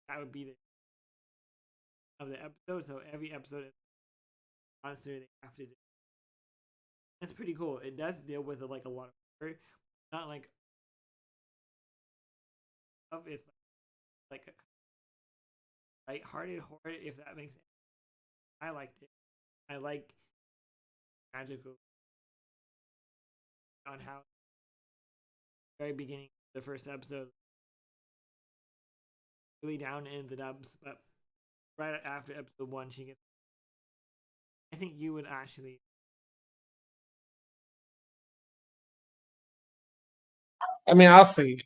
that would be the of the episode. So every episode is a monster they have to do. That's pretty cool. It does deal with like a lot of horror. Not like stuff. It's like a lighthearted horror, if that makes sense. I liked it. I like magical on how very beginning the first episode really down in the dubs, but right after episode 1 she gets I think you would actually I mean, I'll see.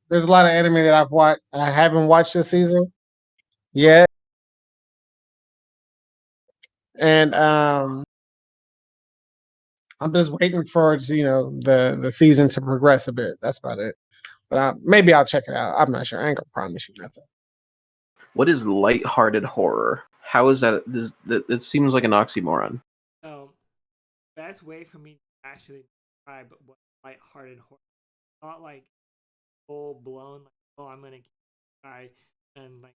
There's a lot of anime that I've watched. I haven't watched this season yet, and I'm just waiting for the season to progress a bit. That's about it. But maybe I'll check it out. I'm not sure. I ain't gonna promise you nothing. What is lighthearted horror? How is that? It seems like an oxymoron. So, best way for me to actually describe what lighthearted horror, not like full blown, like, oh, I'm gonna kill a guy and like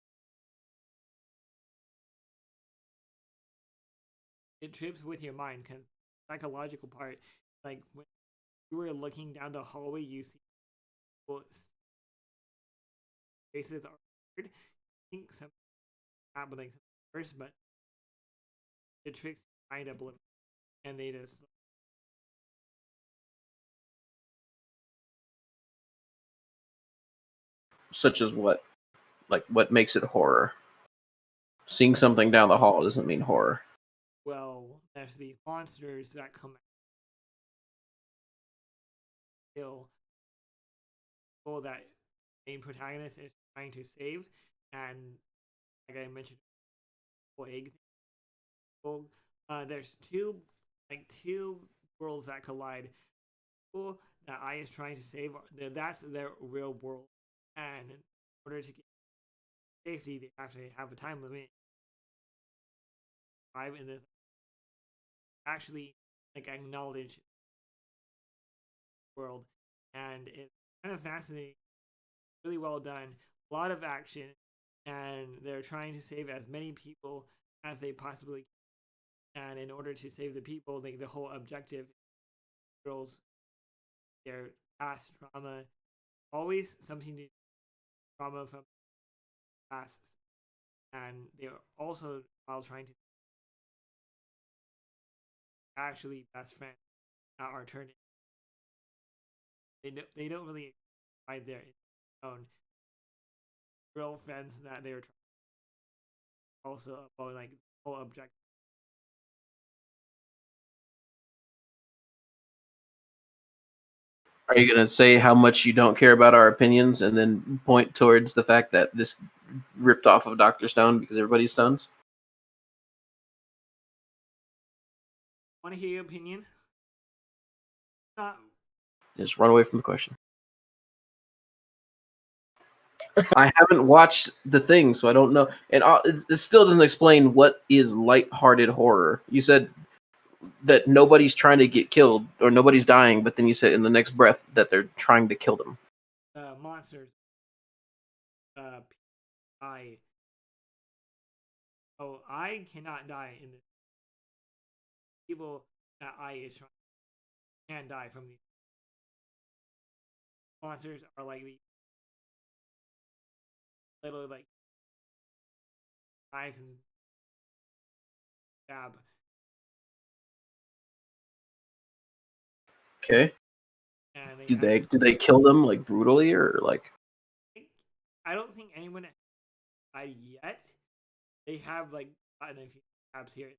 it trips with your mind because psychological part, like when you were looking down the hallway, you see people faces are weird. I think something happening first, but it tricks your mind up a little, and they just Such as what? Like what makes it horror? Seeing something down the hall doesn't mean horror. well, there's the monsters that come and kill people that main protagonist is trying to save, and like I mentioned, egg. Well, there's two worlds that collide. People that I is trying to save, that's their real world, and in order to get safety, they have to have a time limit. Five in this actually like acknowledge world, and it's kind of fascinating, really well done, a lot of action, and they're trying to save as many people as they possibly can. And in order to save the people, like the whole objective, girls, their past trauma, always something to trauma from past, and they're also while trying to actually best friends that are turned. They don't really find their own real friends that they're also about like the whole objective. Are you gonna say how much you don't care about our opinions and then point towards the fact that this ripped off of Dr. Stone because everybody's stones? Want to hear your opinion? Not Just run away from the question. I haven't watched the thing, so I don't know. And it still doesn't explain what is lighthearted horror. You said that nobody's trying to get killed or nobody's dying, but then you said in the next breath that they're trying to kill them. monsters. I. Oh, I cannot die in this. People that I is trying can die from these monsters are like the little like knives and stab. Okay. And Do they kill them like brutally or like? I don't think anyone died yet. They have like gotten a few stabs here.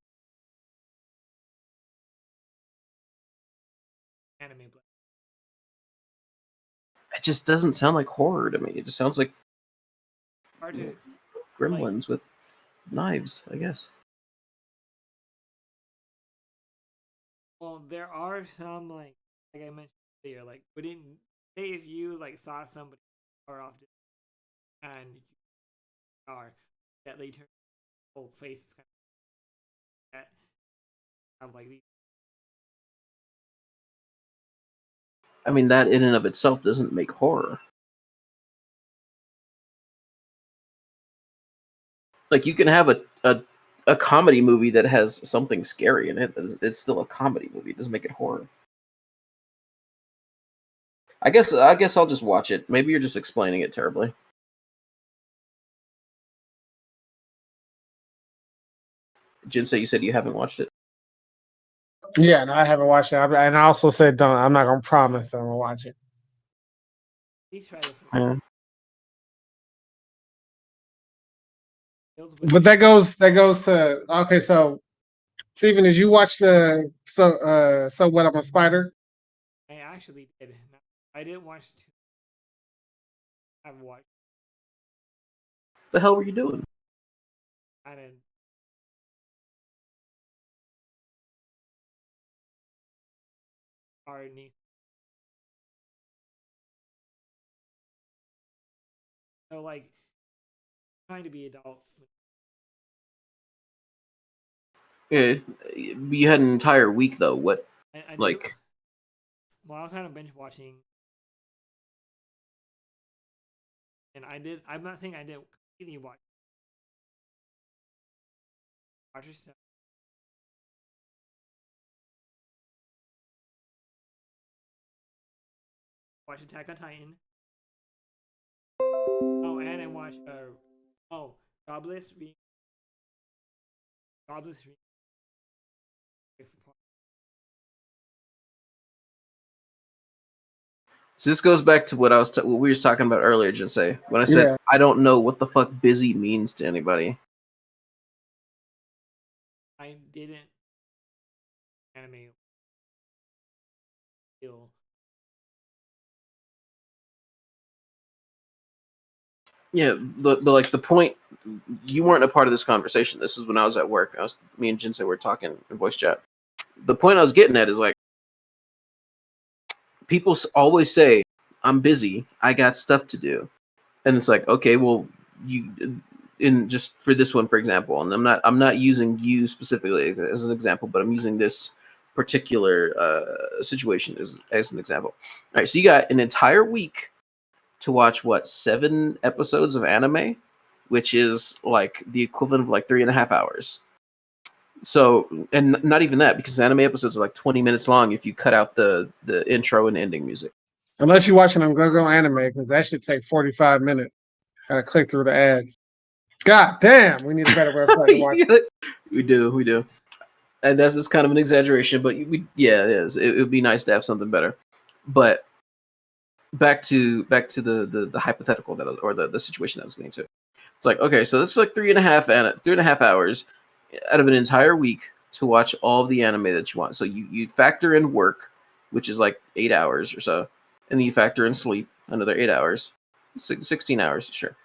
Anime blood. It just doesn't sound like horror to me. It just sounds like Hard to gremlins with knives, I guess. Well, there are some like I mentioned earlier, like wouldn't say if you like saw somebody far off and you are that they turn whole face is kind of that have like these. I mean, that in and of itself doesn't make horror. Like you can have a comedy movie that has something scary in it. It's still a comedy movie. It doesn't make it horror. I guess I'll just watch it. Maybe you're just explaining it terribly. Jinsei, you said you haven't watched it. Yeah, no, I haven't watched it. And I also said don't. I'm not gonna promise that I'm gonna watch it. Please try it. Yeah. But that goes to okay. So, Steven, did you watch the so what? I'm a Spider. I actually did. I didn't watch I've watched. The hell were you doing? I didn't. Our niece. So like trying to be adult. Yeah, you had an entire week though. What, I did. like? Well, I was kind of binge watching, and I did. I'm not saying I didn't completely watch. Watch your stuff. Watch Attack on Titan. Oh, and I watched. Jobless. Jobless. So this goes back to what what we were talking about earlier, Jinsei. When I said Yeah. I don't know what the fuck busy means to anybody. I didn't anime feel. Yeah, but like the point, you weren't a part of this conversation. This is when I was at work. Me and Jinsei were talking in voice chat. The point I was getting at is like people always say, "I'm busy. I got stuff to do," and it's like, okay, well, you in just for this one, for example, and I'm not using you specifically as an example, but I'm using this particular situation as an example. All right, so you got an entire week to watch what 7 episodes of anime, which is like the equivalent of like 3.5 hours. So, and not even that, because anime episodes are like 20 minutes long if you cut out the intro and ending music. Unless you're watching them go anime, because that should take 45 minutes. Gotta click through the ads. God damn, we need a better website to watch. We do. And that's just kind of an exaggeration, but yeah, it is. It would be nice to have something better. But back to the hypothetical or the situation I was getting to. It's like, okay, so that's like 3.5 hours out of an entire week to watch all of the anime that you want. So you factor in work, which is like 8 hours or so, and then you factor in sleep, another 8 hours, 16 hours, sure.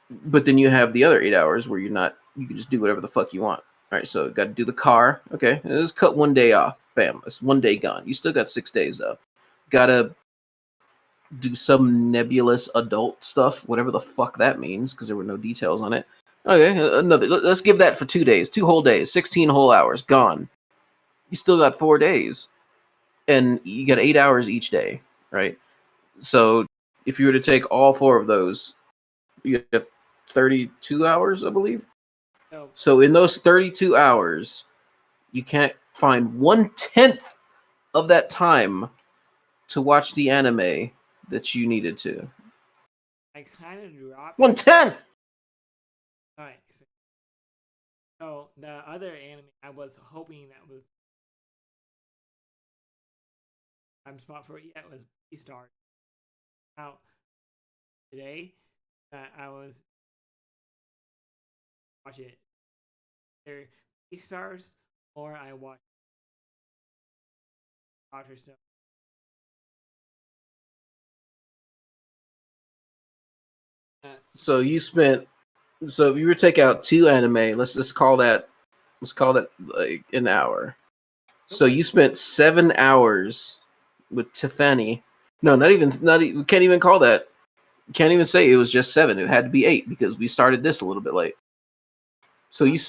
But then you have the other 8 hours where you can just do whatever the fuck you want. All right, so got to do the car. Okay, let's cut one day off. Bam, it's one day gone. You still got 6 days though. Gotta do some nebulous adult stuff, whatever the fuck that means, because there were no details on it. Okay, another. Let's give that for 2 days, 2 whole days, 16 whole hours gone. You still got 4 days, and you got 8 hours each day, right? So if you were to take all 4 of those, you have 32 hours, I believe. So So in those 32 hours, you can't find 1/10 of that time to watch the anime that you needed to. I kind of dropped. 1/10. All right. So the other anime I was hoping that was I'm spot for it yet was Beastwars. Now today that I was watch it. Either Beastwars or I watch Doctor Stone. So you spent. So if you were to take out 2 anime, let's call that like an hour. So you spent 7 hours with Tiffany. No, not even. We can't even call that. Can't even say it was just 7. It had to be 8 because we started this a little bit late. So you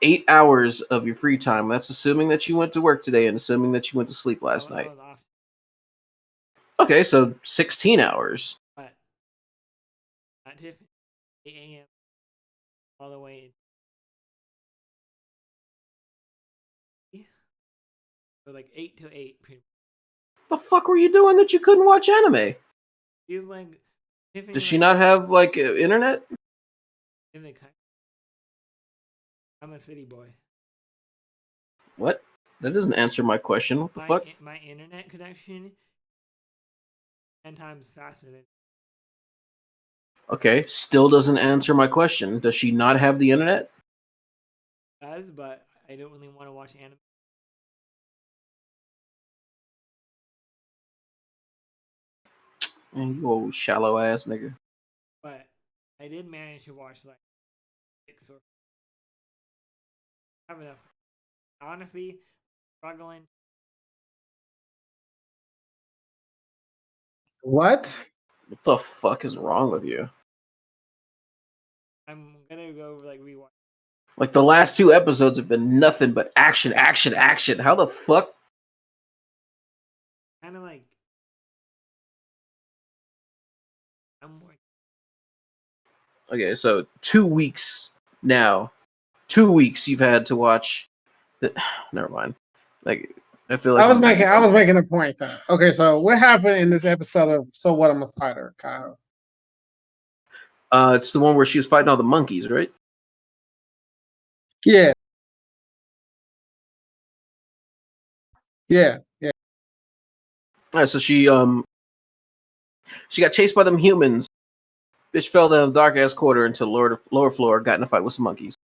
8 hours of your free time. That's assuming that you went to work today and assuming that you went to sleep last night. Okay, so 16 hours. But at Tiffany, 8 a.m. all the way. So like 8 to 8. The fuck were you doing that you couldn't watch anime? She's like, Tiffany. Does she not have like internet? I'm a city boy. What? That doesn't answer my question. What the fuck? My internet connection 10 times faster than. Okay, still doesn't answer my question. Does she not have the internet? Does, but I don't really want to watch anime. You old shallow ass nigga. But I did manage to watch like 6 or have enough. Honestly, struggling. What? What the fuck is wrong with you? I'm gonna go like rewatch. Like the last 2 episodes have been nothing but action, action, action. How the fuck? Kind of like I'm more. Okay, so 2 weeks now. 2 weeks you've had to watch. Never mind. Like I feel like I was making a point though. Okay, so what happened in this episode of So What I'm a Spider, Kyle? It's the one where she was fighting all the monkeys, right? Yeah. Yeah. Yeah. All right, so she got chased by them humans. Bitch fell down the dark ass quarter into the lower floor, got in a fight with some monkeys.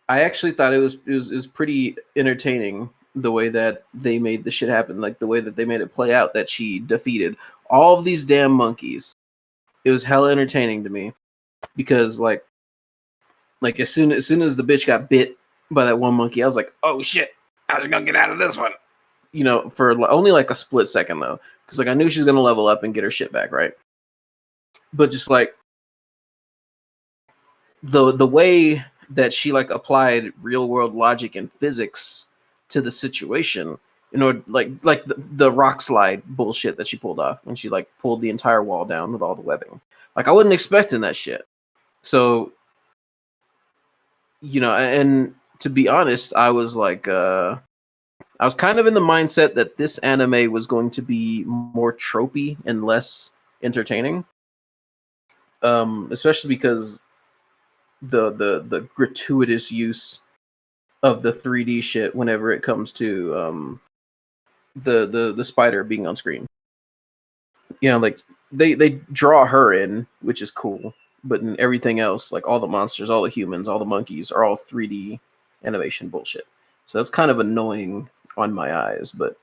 I actually thought it was pretty entertaining the way that they made the shit happen, like the way that they made it play out, that she defeated all of these damn monkeys. It was hella entertaining to me because like as soon as the bitch got bit by that one monkey, I was like, oh shit, how's she gonna get out of this one? You know, for only like a split second though, because like I knew she was gonna level up and get her shit back, right? But just like the way that she like applied real world logic and physics to the situation, you know, like the rock slide bullshit that she pulled off when she like pulled the entire wall down with all the webbing. Like I wasn't expecting that shit. So, you know, and to be honest, I was like I was kind of in the mindset that this anime was going to be more tropey and less entertaining. Especially because the gratuitous use of the 3D shit whenever it comes to the spider being on screen. You know, like they draw her in, which is cool, but in everything else, like all the monsters, all the humans, all the monkeys are all 3D animation bullshit. So that's kind of annoying on my eyes, but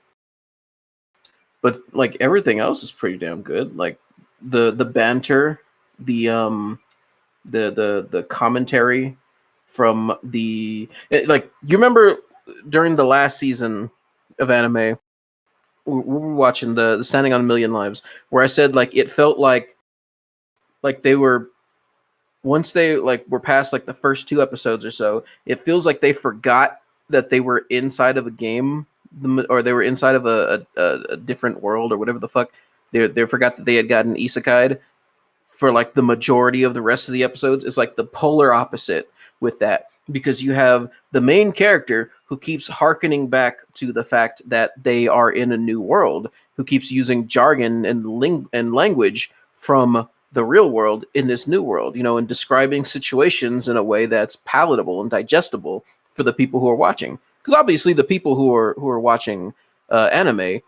like everything else is pretty damn good. Like the banter, the the commentary from like you remember during the last season of anime we were watching the Standing on a Million Lives, where I said like it felt like they were, once they like were past like the first 2 episodes or so, it feels like they forgot that they were inside of a game, or they were inside of a different world or whatever the fuck. They forgot that they had gotten isekai'd for like the majority of the rest of the episodes. Is like the polar opposite with that, because you have the main character who keeps hearkening back to the fact that they are in a new world, who keeps using jargon and language from the real world in this new world, you know, and describing situations in a way that's palatable and digestible for the people who are watching. Because obviously the people who are watching anime,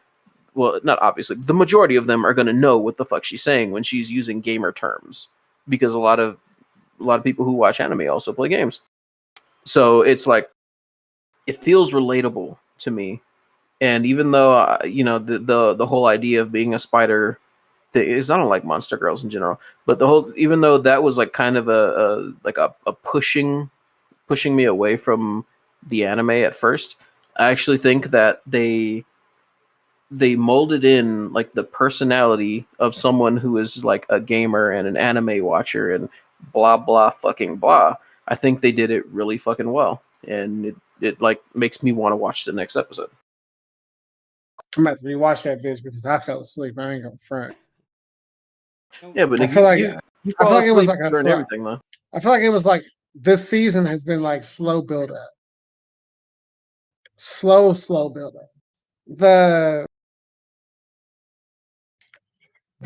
well, not obviously, the majority of them are going to know what the fuck she's saying when she's using gamer terms, because a lot of people who watch anime also play games. So it's like it feels relatable to me. And even though you know, the whole idea of being a spider thing is, I don't like monster girls in general, but the whole, even though that was like kind of a pushing me away from the anime at first, I actually think that they molded in like the personality of someone who is like a gamer and an anime watcher and blah blah fucking blah. I think they did it really fucking well, and it like makes me want to watch the next episode. I'm about to rewatch that bitch because I fell asleep. I ain't gonna front. Yeah, but I Nick, feel like you I fall feel like it was asleep like a during slow. everything though. I feel like it was like this season has been like slow build up. Slow build up. The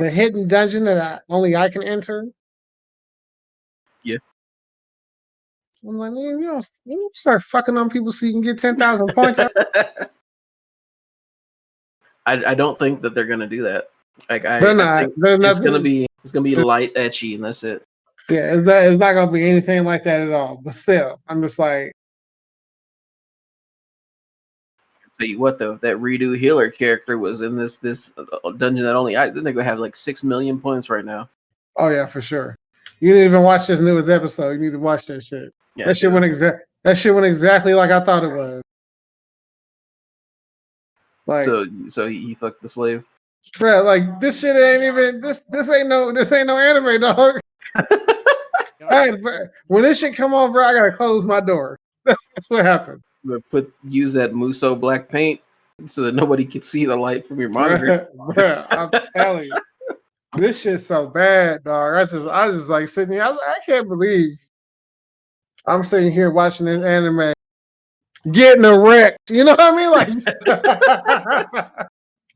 hidden dungeon that only I can enter. Yeah. I'm like, man, you don't start fucking on people so you can get 10,000 points. I don't think that they're gonna do that. Like They're I not. think There's it's gonna nothing. be light etchy and that's it. Yeah, it's not gonna be anything like that at all. But still, I'm just like, Tell you what though, if that redo healer character was in this dungeon that only then they're gonna have like 6 million points right now. Oh yeah, for sure. You didn't even watch this newest episode. You need to watch that shit. Yeah, that shit went exactly like I thought it was. Like, so he fucked the slave. bro, like this shit ain't even this ain't no anime, dog. When this shit come on, bro, I gotta close my door. That's what happens. Use that Muso black paint so that nobody can see the light from your monitor. Bro, I'm telling you, this shit's so bad, dog. I was just like sitting here. I can't believe I'm sitting here watching this anime, getting wrecked. You know what I mean? Like,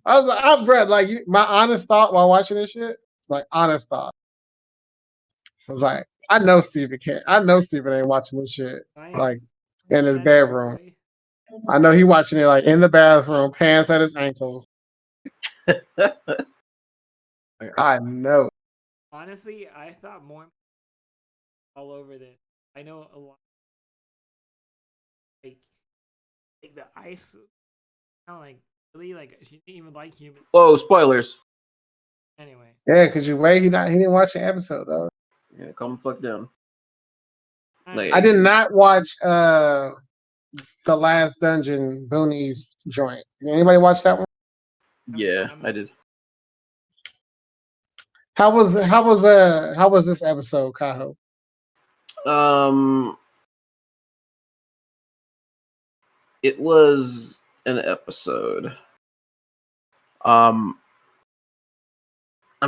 I was like, bro, like my honest thought while watching this shit, like honest thought, I was like, I know Steven ain't watching this shit like in his bedroom. I know he watching it like in the bathroom, pants at his ankles. Like, I know. Honestly, I thought more all over this. I know a lot. Like the ice, like really, like she didn't even like humans. Whoa, spoilers. Anyway. Yeah, because he didn't watch the episode though. Yeah, calm the fuck down. Like, I did not watch the last dungeon boonies joint. Did anybody watch that one? Yeah, I did. How was this episode, Kaho? It was an episode. I'm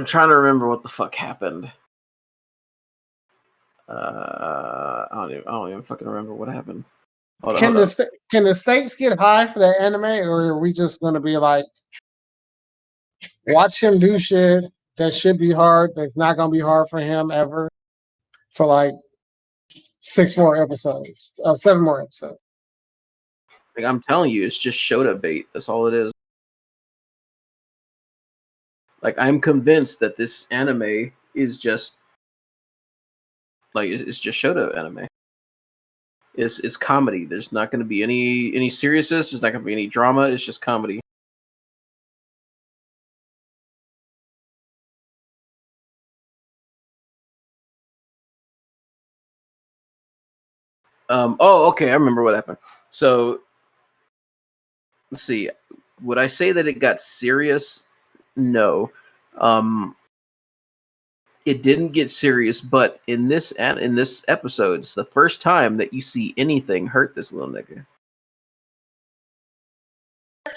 trying to remember what the fuck happened. I don't even fucking remember what happened. Can the stakes get high for that anime, or are we just gonna be like, watch him do shit that should be hard, that's not gonna be hard for him ever, for like 7 more episodes? Like, I'm telling you, it's just Shota bait. That's all it is. Like, I'm convinced that this anime is just like it's just Shota anime. It's comedy. There's not going to be any seriousness. There's not going to be any drama. It's just comedy. Oh, okay. I remember what happened. So, let's see. Would I say that it got serious? No. It didn't get serious, but in this episode, it's the first time that you see anything hurt this little nigga.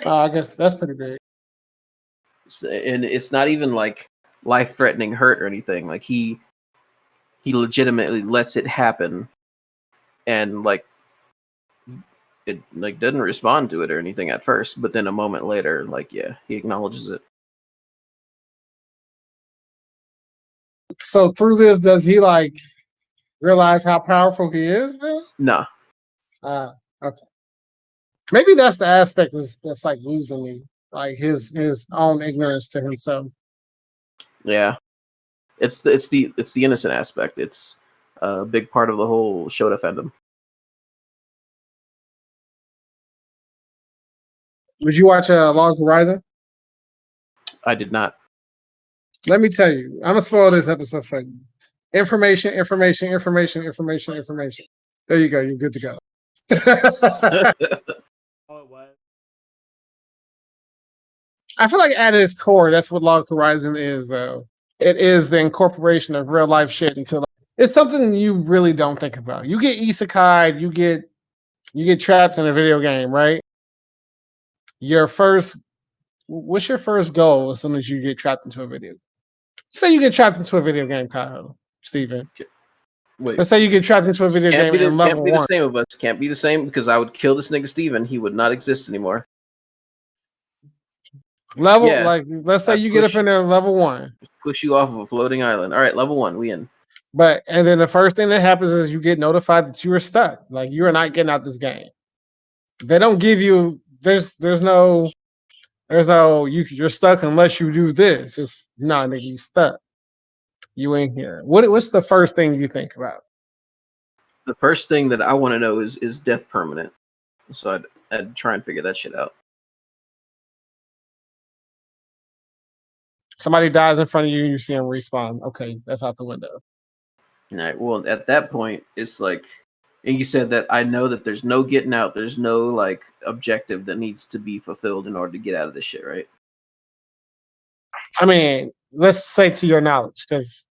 I guess that's pretty big. And it's not even like life-threatening hurt or anything. Like he legitimately lets it happen, and like it like doesn't respond to it or anything at first, but then a moment later, like he acknowledges it. So through this, does he like realize how powerful he is then? No. Okay. Maybe that's the aspect that's like losing me, like his own ignorance to himself. Yeah. It's the innocent aspect. It's a big part of the whole Shota fandom. Did you watch Long Horizon? I did not. Let me tell you, I'm gonna spoil this episode for you. Information. There you go. You're good to go. Oh, it was. I feel like at its core, that's what Long Horizon is, though. It is the incorporation of real life shit into it's something you really don't think about. You get isekai, you get trapped in a video game, right? What's your first goal as soon as you get trapped into a video game? Say you get trapped into a video game, Kaho, Steven. Wait. Let's say you get trapped into a video game in level 1. Can't be the same of us. Can't be the same because I would kill this nigga Steven. He would not exist anymore. Let's say you get up in there level 1. Just push you off of a floating island. All right, level 1, we in. And then the first thing that happens is you get notified that you are stuck. Like you are not getting out this game. They don't give you there's no you're stuck unless you do this. It's not that you stuck. You ain't here. What's the first thing you think about? The first thing that I want to know is death permanent? So I'd try and figure that shit out. Somebody dies in front of you, you see them respawn. Okay, that's out the window. All right. Well, at that point, it's like, and you said that I know that there's no getting out. There's no like objective that needs to be fulfilled in order to get out of this shit, right? I mean, let's say to your knowledge, because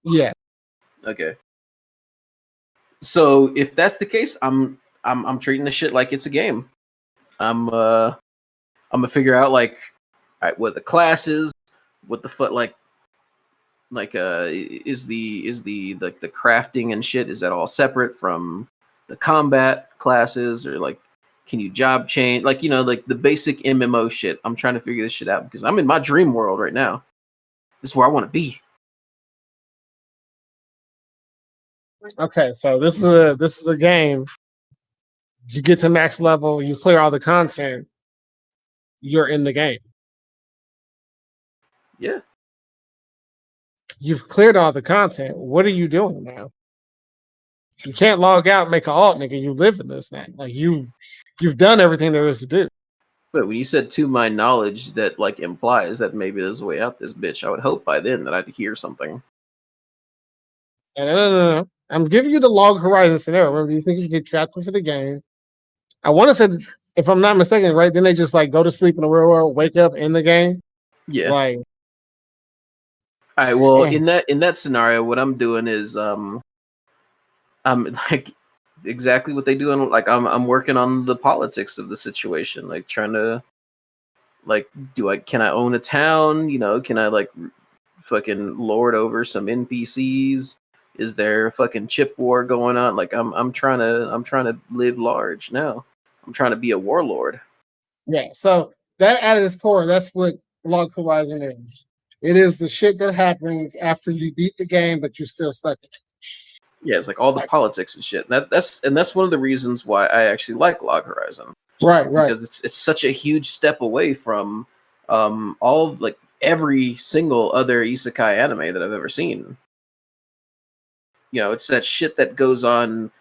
yeah. Okay. So if that's the case, I'm treating this shit like it's a game. I'm gonna figure out like, all right, what the class is, what the fuck like is the like the crafting and shit, is that all separate from the combat classes, or like can you job change, like, you know, like the basic MMO shit. I'm trying to figure this shit out because I'm in my dream world right now. This is where I want to be. Okay, so this is a game. You get to max level, you clear all the content, you're in the game. Yeah. You've cleared all the content. What are you doing now? You can't log out and make an alt, nigga. You live in this now. Like you've done everything there is to do. But when you said to my knowledge, that like implies that maybe there's a way out this bitch. I would hope by then that I'd hear something. No. I'm giving you the log horizon scenario. Remember, these niggas get trapped into the game. I want to say, if I'm not mistaken, right? Then they just like go to sleep in the real world, wake up in the game. Yeah. Like, all right. Well, in that scenario, what I'm doing is I'm like exactly what they do. And like I'm working on the politics of the situation, like trying to like, can I own a town? You know, can I like fucking lord over some NPCs? Is there a fucking chip war going on? Like I'm trying to live large now. I'm trying to be a warlord. yeah. So that at its core, that's what log horizon is. It is the shit that happens after you beat the game, but you're still stuck in it. Yeah, it's like all the politics and shit. That's one of the reasons why I actually like Log Horizon. Right. Because it's such a huge step away from all like every single other isekai anime that I've ever seen. You know, it's that shit that goes on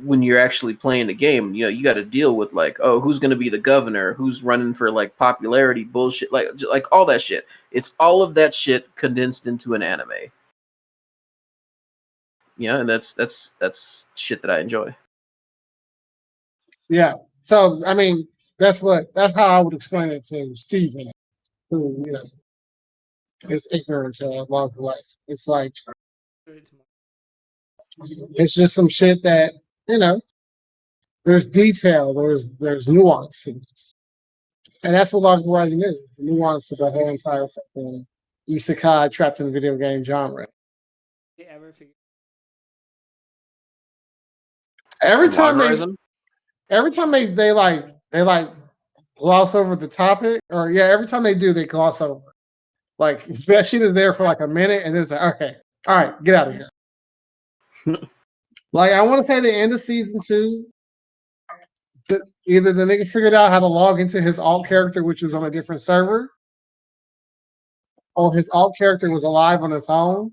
when you're actually playing the game. You know, you got to deal with like, oh, who's going to be the governor, who's running for like popularity bullshit, like all that shit. It's all of that shit condensed into an anime. Yeah, and that's shit that I enjoy. Yeah. So I mean, that's how I would explain it to Steven, who, you know, is ignorant to log horizon. It's like it's just some shit that, you know, there's detail, there's nuance to this. And that's what log horizon is. It's the nuance of the whole entire fucking isekai trapped in the video game genre. Every time they like gloss over the topic, or yeah, every time they do, they gloss over. Like that shit is there for like a minute, and it's like, okay, all right, get out of here. Like I want to say the end of season 2, either the nigga figured out how to log into his alt character, which was on a different server, or his alt character was alive on its own,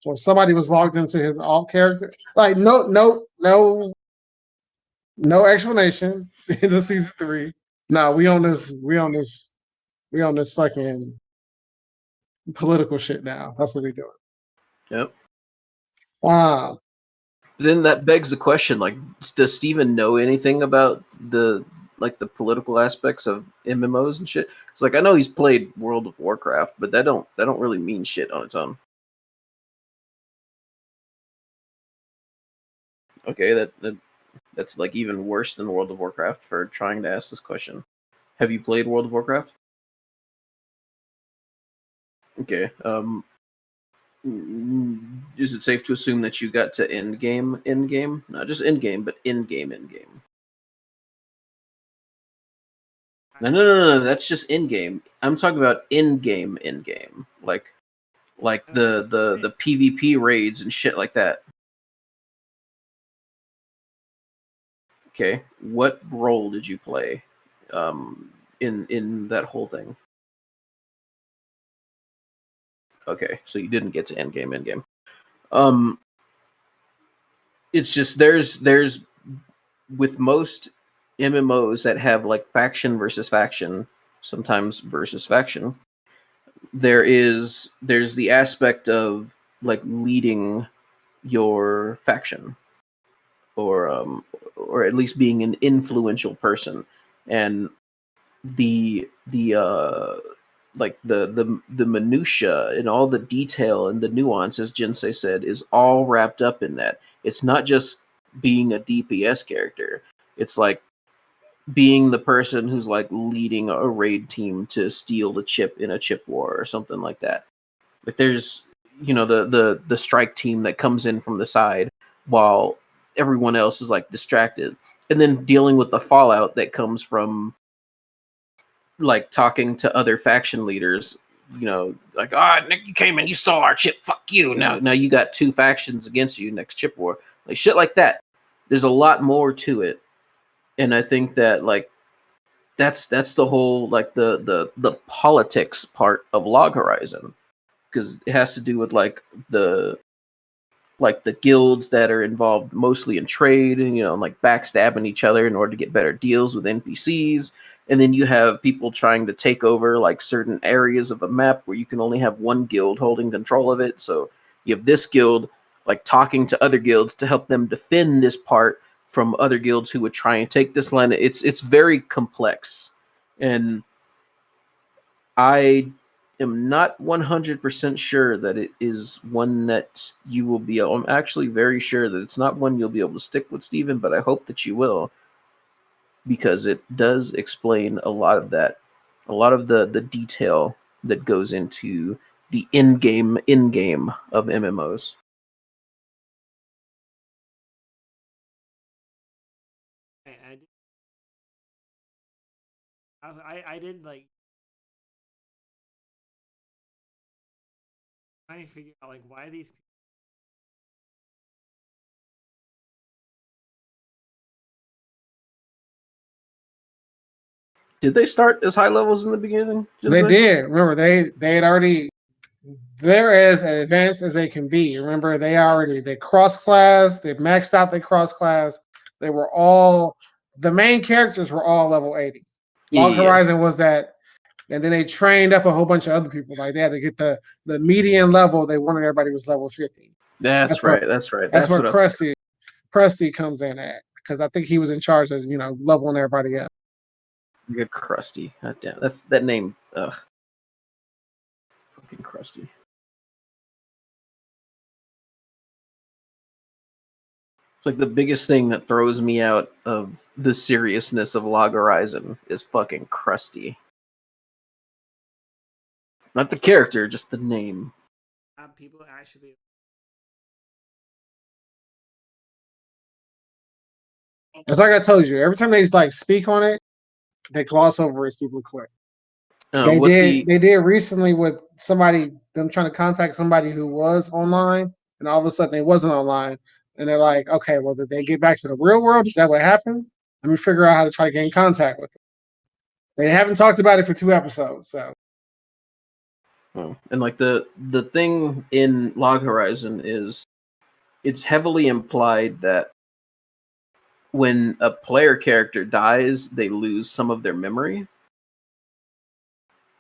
or somebody was logged into his alt character. Like no explanation into season 3. No, we on this fucking political shit now. That's what we doing. Yep. Then that begs the question: like, does Steven know anything about the political aspects of MMOs and shit? It's like I know he's played World of Warcraft, but that don't really mean shit on its own. Okay, that's like even worse than World of Warcraft for trying to ask this question. Have you played World of Warcraft? Okay. Is it safe to assume that you got to end game? Not just end game, but in game. No. That's just in game. I'm talking about in game. Like the PvP raids and shit like that. Okay, what role did you play in that whole thing? Okay, so you didn't get to end game. It's just there's with most MMOs that have like faction versus faction, sometimes versus faction. There's the aspect of like leading your faction, or at least being an influential person, and the like the minutia and all the detail and the nuance, as Jinsei said, is all wrapped up in that. It's not just being a DPS character. It's like being the person who's like leading a raid team to steal the chip in a chip war or something like that. Like there's the strike team that comes in from the side while everyone else is like distracted, and then dealing with the fallout that comes from like talking to other faction leaders, like, Nick, you came in, you stole our chip, fuck you. Now you got two factions against you next chip war, like shit like that. There's a lot more to it, and I think that like that's the whole like the politics part of Log Horizon, because it has to do with the guilds that are involved mostly in trade and like backstabbing each other in order to get better deals with NPCs. And then you have people trying to take over like certain areas of a map where you can only have one guild holding control of it. So you have this guild like talking to other guilds to help them defend this part from other guilds who would try and take this land. It's very complex, and I am not 100% sure that it is one that you will be. I'm actually very sure that it's not one you'll be able to stick with, Steven, but I hope that you will, because it does explain a lot of that, a lot of the detail that goes into the in-game of MMOs. I did like trying to figure out like why these people. Did they start as high levels in the beginning? They did. Remember, they had already, they're as advanced as they can be. Remember, they cross class, they maxed out their cross class. They were all, the main characters were all level 80. Log Horizon was that, and then they trained up a whole bunch of other people. Like they had to get the median level. They wanted everybody was level 50. That's right. That's where Krusty comes in at, because I think he was in charge of leveling everybody up. Good Krusty. God damn, that name. Ugh. Fucking Krusty. It's like the biggest thing that throws me out of the seriousness of Log Horizon is fucking Krusty. Not the character, just the name. People actually. It's like I told you. Every time they like speak on it, they gloss over it super quick. They did recently with somebody, them trying to contact somebody who was online, and all of a sudden they wasn't online, and they're like, okay, well, did they get back to the real world? Is that what happened? Let me figure out how to try to gain contact with them. They haven't talked about it for 2 episodes, so. And like the thing in Log Horizon is it's heavily implied that when a player character dies, they lose some of their memory.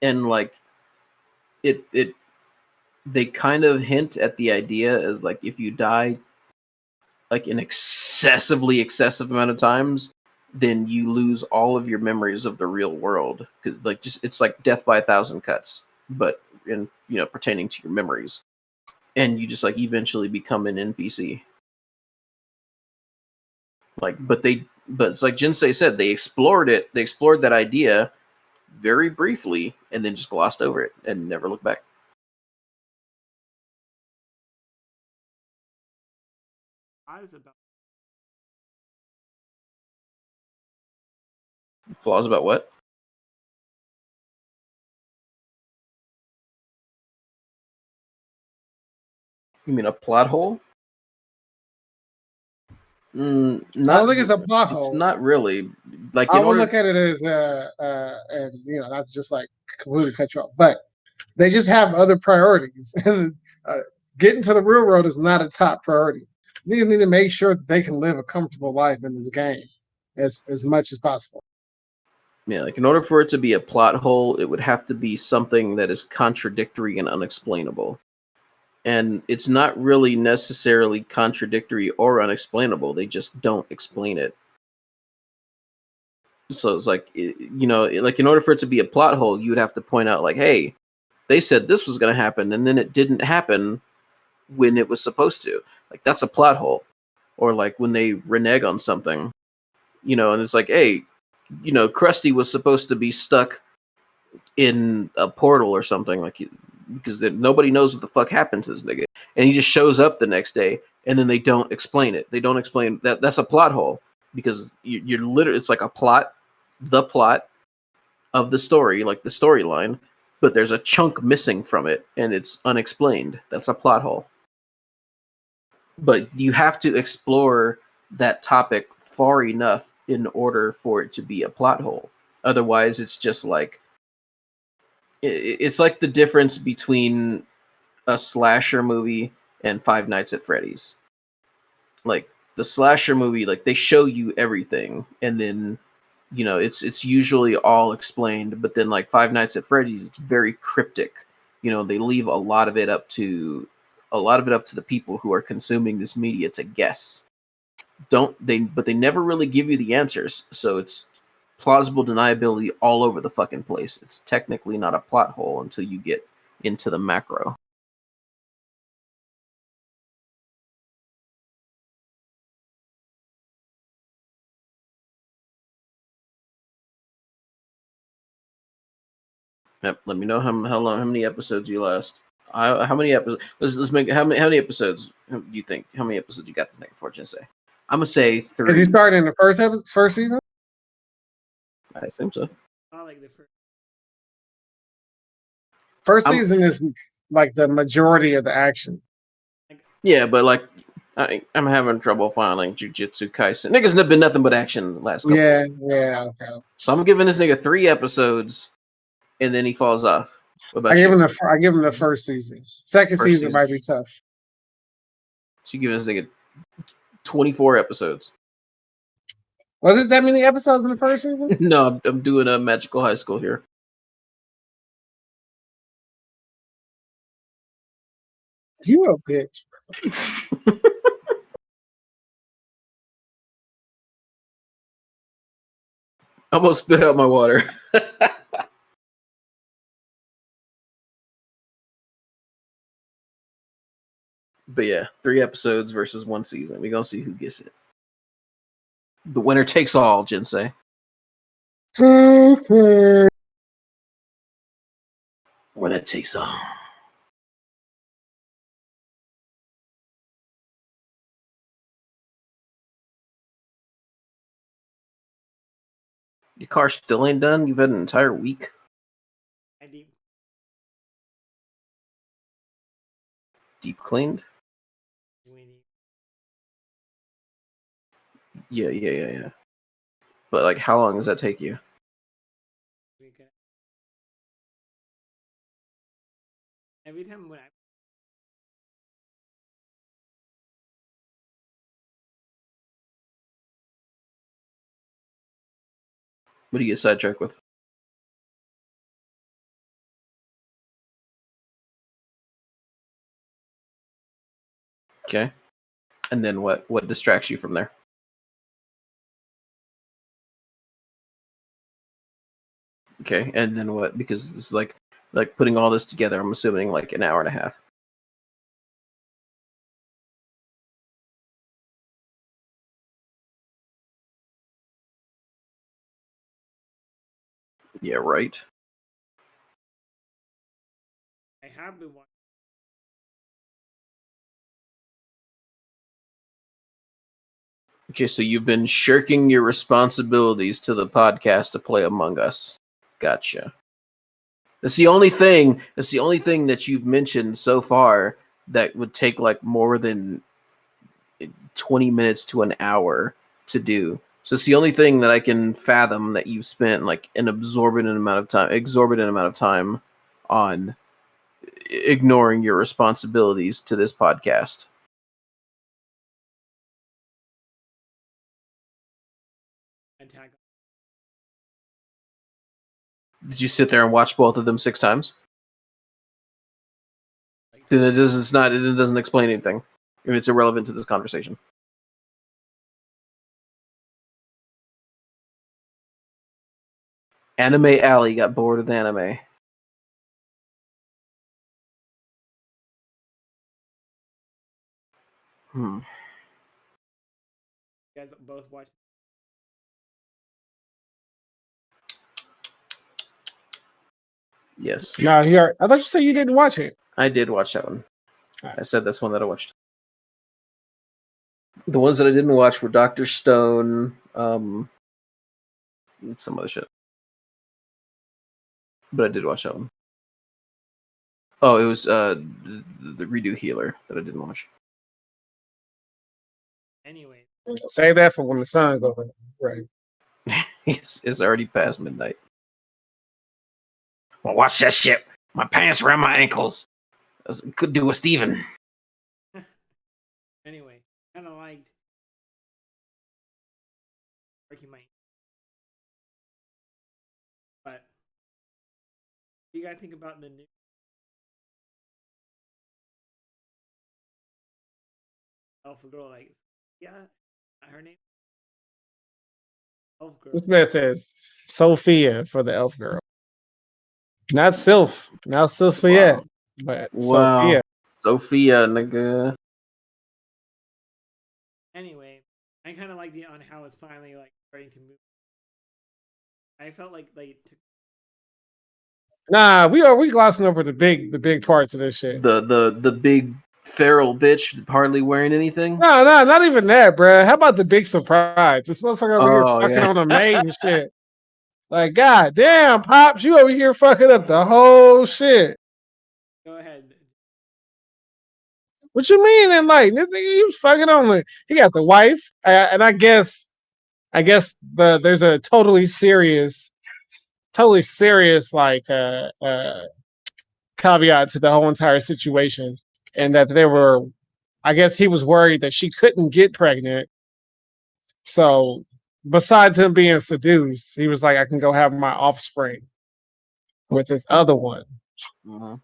And like they kind of hint at the idea as like if you die like an excessive amount of times, then you lose all of your memories of the real world. Cause like it's like death by 1,000 cuts, but in pertaining to your memories. And you just like eventually become an NPC. Like, but it's like Jinsei said, they explored that idea very briefly and then just glossed over it and never looked back. Flaws about what? You mean a plot hole? I don't think it's a plot hole. It's not really. Like I would look at it as and not to just like completely cut you off, but they just have other priorities. And getting to the real world is not a top priority. You need to make sure that they can live a comfortable life in this game as much as possible. Yeah, like in order for it to be a plot hole, it would have to be something that is contradictory and unexplainable. And it's not really necessarily contradictory or unexplainable. They just don't explain it. So it's like, like in order for it to be a plot hole, you would have to point out, like, hey, they said this was going to happen, and then it didn't happen when it was supposed to. Like, that's a plot hole. Or like when they renege on something, and it's like, hey, Krusty was supposed to be stuck in a portal or something, like, because nobody knows what the fuck happened to this nigga, and he just shows up the next day, and then they don't explain it. They don't explain that. That's a plot hole because you're literally, it's like the plot of the story, like the storyline, but there's a chunk missing from it, and it's unexplained. That's a plot hole. But you have to explore that topic far enough in order for it to be a plot hole. Otherwise, it's just like it's like the difference between a slasher movie and Five Nights at Freddy's. Like the slasher movie, like they show you everything, and then it's usually all explained. But then like Five Nights at Freddy's, it's very cryptic. They leave a lot of it up to the people who are consuming this media to guess. But they never really give you the answers, so it's plausible deniability all over the fucking place. It's technically not a plot hole until you get into the macro. Yep. Let me know how many episodes you last. How many episodes? Let's make how many episodes do you think? How many episodes you got this nigga for? Jinsei? I'm gonna say 3. Is he starting in the first season? I assume so. I like the first. First season is like the majority of the action. Yeah, but like I'm having trouble finding Jujutsu Kaisen. Niggas have been nothing but action the last couple. Yeah, okay. So I'm giving this nigga 3 episodes, and then he falls off. What about I give you? him the first season. Second season might be tough. So you give this nigga 24 episodes. Was it that many episodes in the first season? No, I'm doing a Magical High School here. You a bitch. Almost spit out my water. But yeah, 3 episodes versus 1 season. We're gonna see who gets it. The winner takes all, Jinsei. Winner takes all. Your car still ain't done? You've had an entire week? Deep cleaned? Yeah. But like, how long does that take you? Every time when I What do you get sidetracked with? Okay. And then what distracts you from there? Okay. And then what? Because it's like putting all this together, I'm assuming like an hour and a half. Yeah, right. I have been watching. Okay, so you've been shirking your responsibilities to the podcast to play Among Us. Gotcha. That's the only thing that you've mentioned so far that would take like more than 20 minutes to an hour to do. So it's the only thing that I can fathom that you've spent like an exorbitant amount of time on ignoring your responsibilities to this podcast. Attack. Did you sit there and watch both of them 6 times? It doesn't explain anything. I mean, it's irrelevant to this conversation. Anime Alley got bored with anime. You guys both watched. Yes. No, I thought you said you didn't watch it. I did watch that one. Right. I said that's one that I watched. The ones that I didn't watch were Dr. Stone, and some other shit. But I did watch that one. Oh, it was the Redo Healer that I didn't watch. Anyway, Save that for when the sun goes down. Right. It's already past midnight. Well, watch that shit. My pants around my ankles. Could do with Steven. Anyway, kind of liked breaking my. But what do you guys think about the new elf girl? Like, yeah, her name. Elf girl. This man says Sophia for the elf girl. Not Sylph. Not Sophia. Wow. But Wow. Sophia. Sophia, nigga. Anyway, I kind of liked it on how it's finally like starting to move. I felt like took. Nah, we glossing over the big parts of this shit. The big feral bitch hardly wearing anything. No, not even that, bro. How about the big surprise? This motherfucker over here fucking on a maid and shit. Like, god damn, Pops, you over here fucking up the whole shit. Go ahead. What you mean? And like, this nigga, he was fucking on the. He got the wife, and I guess there's a totally serious like caveat to the whole entire situation, and that they were. I guess he was worried that she couldn't get pregnant. So, besides him being seduced, he was like, I can go have my offspring with this other one. Mm-hmm.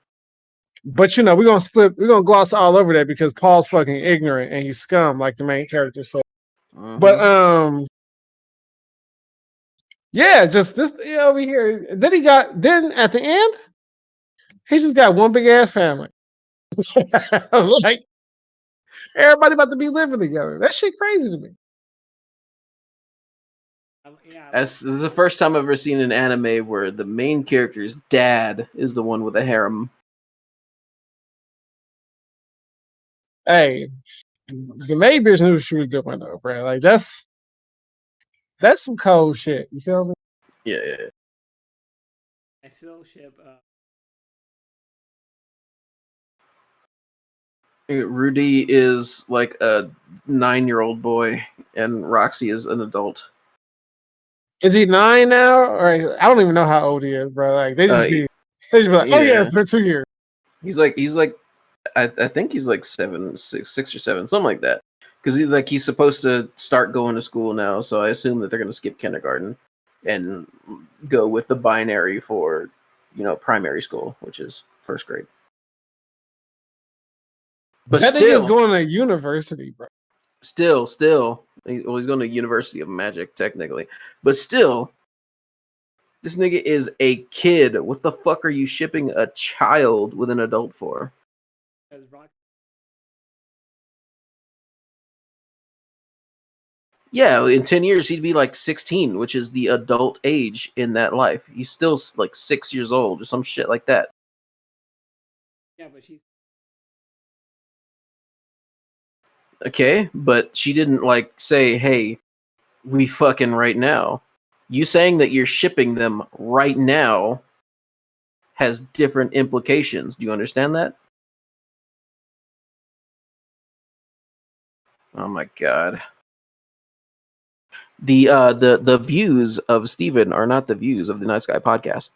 But we're gonna gloss all over that because Paul's fucking ignorant and he's scum, like the main character said. Mm-hmm. But yeah, just this over here. Then at the end, he just got one big ass family. Like everybody about to be living together. That shit crazy to me. Yeah. This is the first time I've ever seen an anime where the main character's dad is the one with a harem. Hey, the maid bitch knew what she was doing though, bro. Like that's some cold shit. You feel me? Yeah. I still ship. Rudy is like a 9-year-old boy, and Roxy is an adult. Is he 9 now? Or I don't even know how old he is, bro. Like they just be like, oh yeah, it's been 2 years. He's like I think he's like 6 or 7, something like that. Because he's supposed to start going to school now, so I assume that they're gonna skip kindergarten and go with the binary for primary school, which is first grade. But that still, nigga's going to university, bro. Still, he's going to University of Magic technically, but still, this nigga is a kid. What the fuck are you shipping a child with an adult for? Yeah, in 10 years he'd be like 16, which is the adult age in that life. He's still like 6 years old or some shit like that. Yeah, but she's okay, but she didn't like say, "Hey, we fucking right now." You saying that you're shipping them right now has different implications. Do you understand that? Oh my god. The views of Steven are not the views of the Night Sky podcast.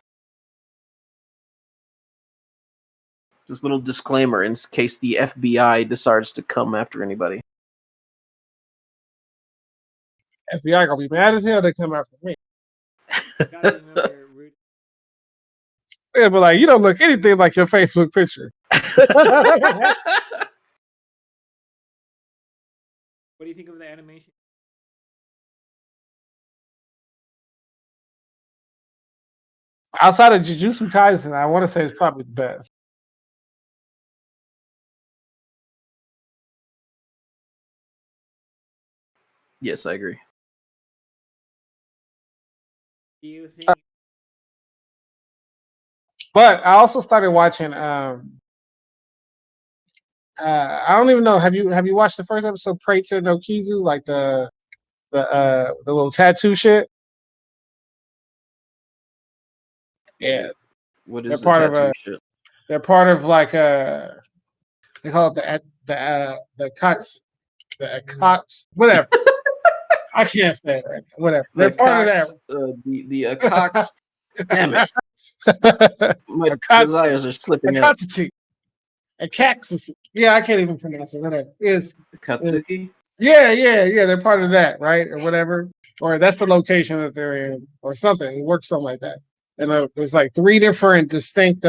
Just a little disclaimer in case the FBI decides to come after anybody. FBI gonna be mad as hell they come after me. gotta remember Yeah, but like you don't look anything like your Facebook picture. What do you think of the animation? Outside of Jujutsu Kaisen, I want to say it's probably the best. Yes, I agree. Do you think? But I also started watching. I don't even know. Have you watched the first episode, Prater no Kizu, like the little tattoo shit? Yeah, What they're is the part of tattoo shit? they're part of like they call it the Cox whatever. I can't say it right now. Whatever. They're part Cox, the Cox. Damn it! of My that. desires are A slipping out. Katsuki. A Caxus. Yeah, I can't even pronounce it. Whatever. Is Katsuki. yeah. They're part of that, right? Or whatever. Or that's the location that they're in, or something. It works something like that. And there's like 3 different distinct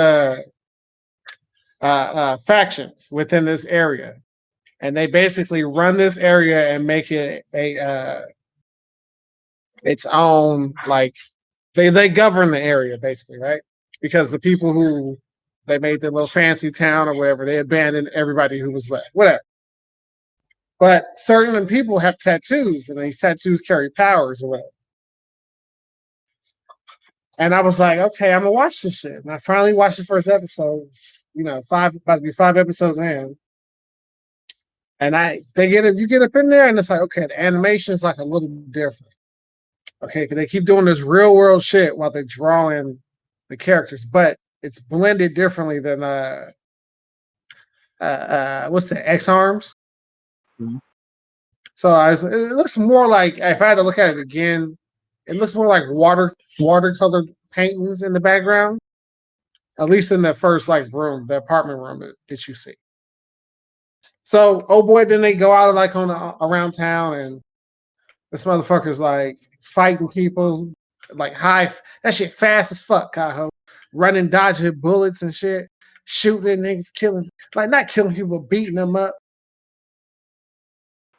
factions within this area, and they basically run this area and make it a its own, like they govern the area basically, right? Because the people who they made the little fancy town or whatever, they abandoned everybody who was left, whatever. But certain people have tattoos, and these tattoos carry powers or whatever. And I was like, okay, I'm gonna watch this shit. And I finally watched the first episode. You know, about to be 5 episodes in. And you get up in there, and it's like, okay, the animation is like a little different. Okay, because they keep doing this real world shit while they're drawing the characters, but it's blended differently than what's the X Arms. Mm-hmm. So it looks more like, if I had to look at it again, it looks more like watercolored paintings in the background. At least in the first room, the apartment room that you see. So, oh boy, then they go out like around town, and this motherfucker's like fighting people, like that shit fast as fuck, Kaho. Running, dodging bullets and shit, shooting niggas, killing, like not killing people, beating them up.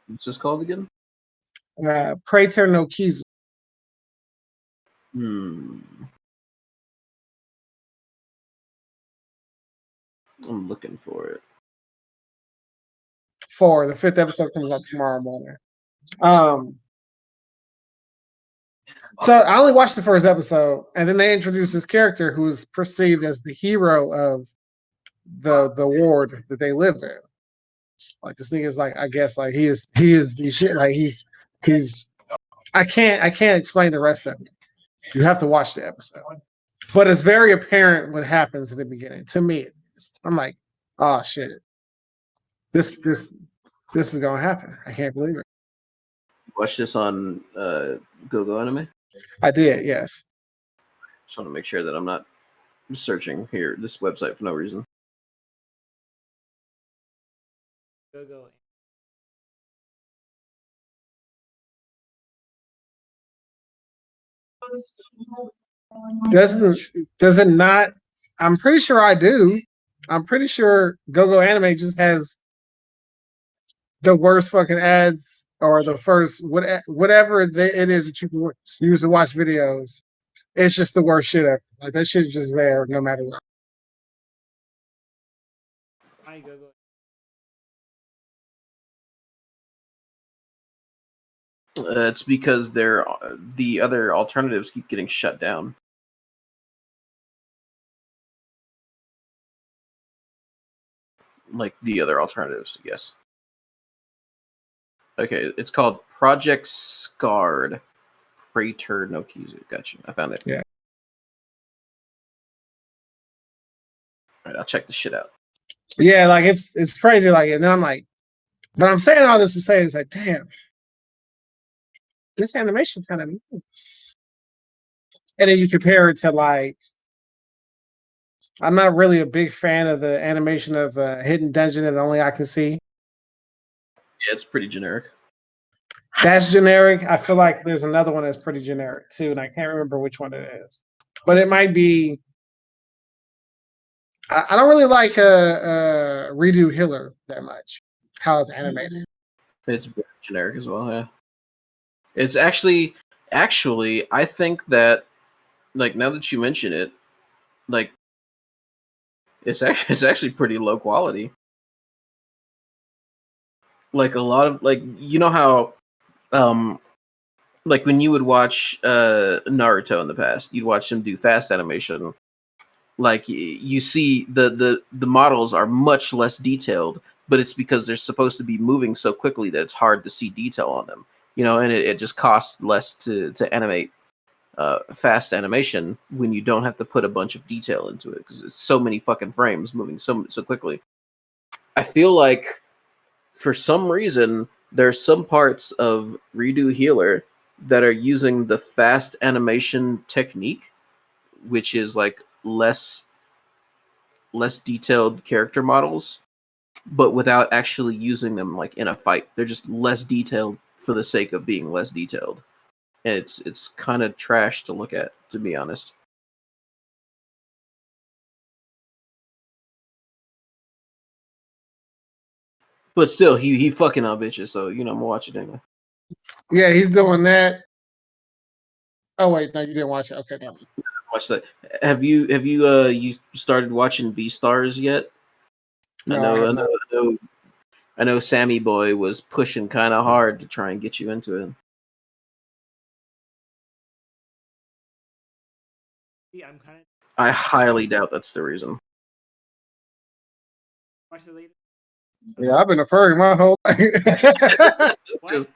What's this called again? Prater no Kizu. I'm looking for it. The 5th episode comes out tomorrow morning. So I only watched the first episode, and then they introduced this character who is perceived as the hero of the ward that they live in. Like this nigga is like, I guess like he is the shit. Like he's I can't explain the rest of it. You have to watch the episode. But it's very apparent what happens in the beginning. To me, I'm like, oh shit. This is gonna happen. I can't believe it. Watch this on GoGo Anime? I did, yes. Just want to make sure that I'm not searching this website for no reason. Go. Does it not? I'm pretty sure I do. I'm pretty sure GoGo Anime just has the worst fucking ads, or the first whatever it is that you can use to watch videos. It's just the worst shit ever. Like that shit is just there no matter what. Hi, Go. It's because the other alternatives keep getting shut down. Like the other alternatives, yes. Okay, it's called Project Scarred. Prater no Kizu. Gotcha. I found it. Yeah. All right, I'll check the shit out. Yeah, like it's crazy. Like, and then I'm like, but I'm saying all this to say is like, damn, this animation kind of moves. And then you compare it to like, I'm not really a big fan of the animation of Hidden Dungeon that only I can see. Yeah, it's pretty generic. That's generic. I feel like there's another one that's pretty generic too, and I can't remember which one it is. But it might be I don't really like Redo Healer that much. How it's animated. It's very generic as well. Yeah, it's actually I think that like now that you mention it, like it's actually pretty low quality. Like a lot of like you know how like when you would watch Naruto in the past, you'd watch them do fast animation. Like you see the models are much less detailed, but it's because they're supposed to be moving so quickly that it's hard to see detail on them. You know, and it just costs less to animate fast animation when you don't have to put a bunch of detail into it because it's so many fucking frames moving so quickly. I feel like for some reason there's some parts of Redo Healer that are using the fast animation technique, which is like less detailed character models, but without actually using them like in a fight. They're just less detailed for the sake of being less detailed. And it's kind of trash to look at, to be honest. But still, he fucking on bitches, so you know I'm gonna watch it anyway. Yeah, he's doing that. Oh wait, no, you didn't watch it. Okay, no. Watch that. Have you you started watching Beastars yet? No, I have not. I know Sammy Boy was pushing kind of hard to try and get you into it. Yeah, I'm kind of I highly doubt that's the reason. watch the latest. Yeah, I've been a furry my whole life. What?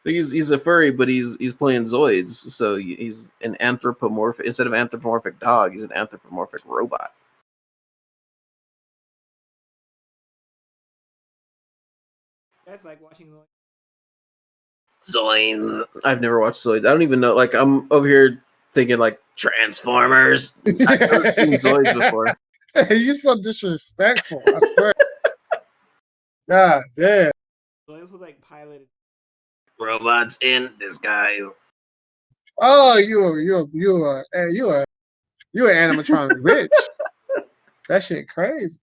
He's a furry, but he's playing Zoids, so he's an anthropomorphic instead of anthropomorphic dog. He's an anthropomorphic robot. That's like watching the Zoids. I've never watched Zoids. I don't even know. Like I'm over here thinking like Transformers. I've never seen Zoids before. You're so disrespectful. I swear. God damn. Zoids was like piloted. Robots in disguise. Oh, you an animatronic bitch. That shit crazy.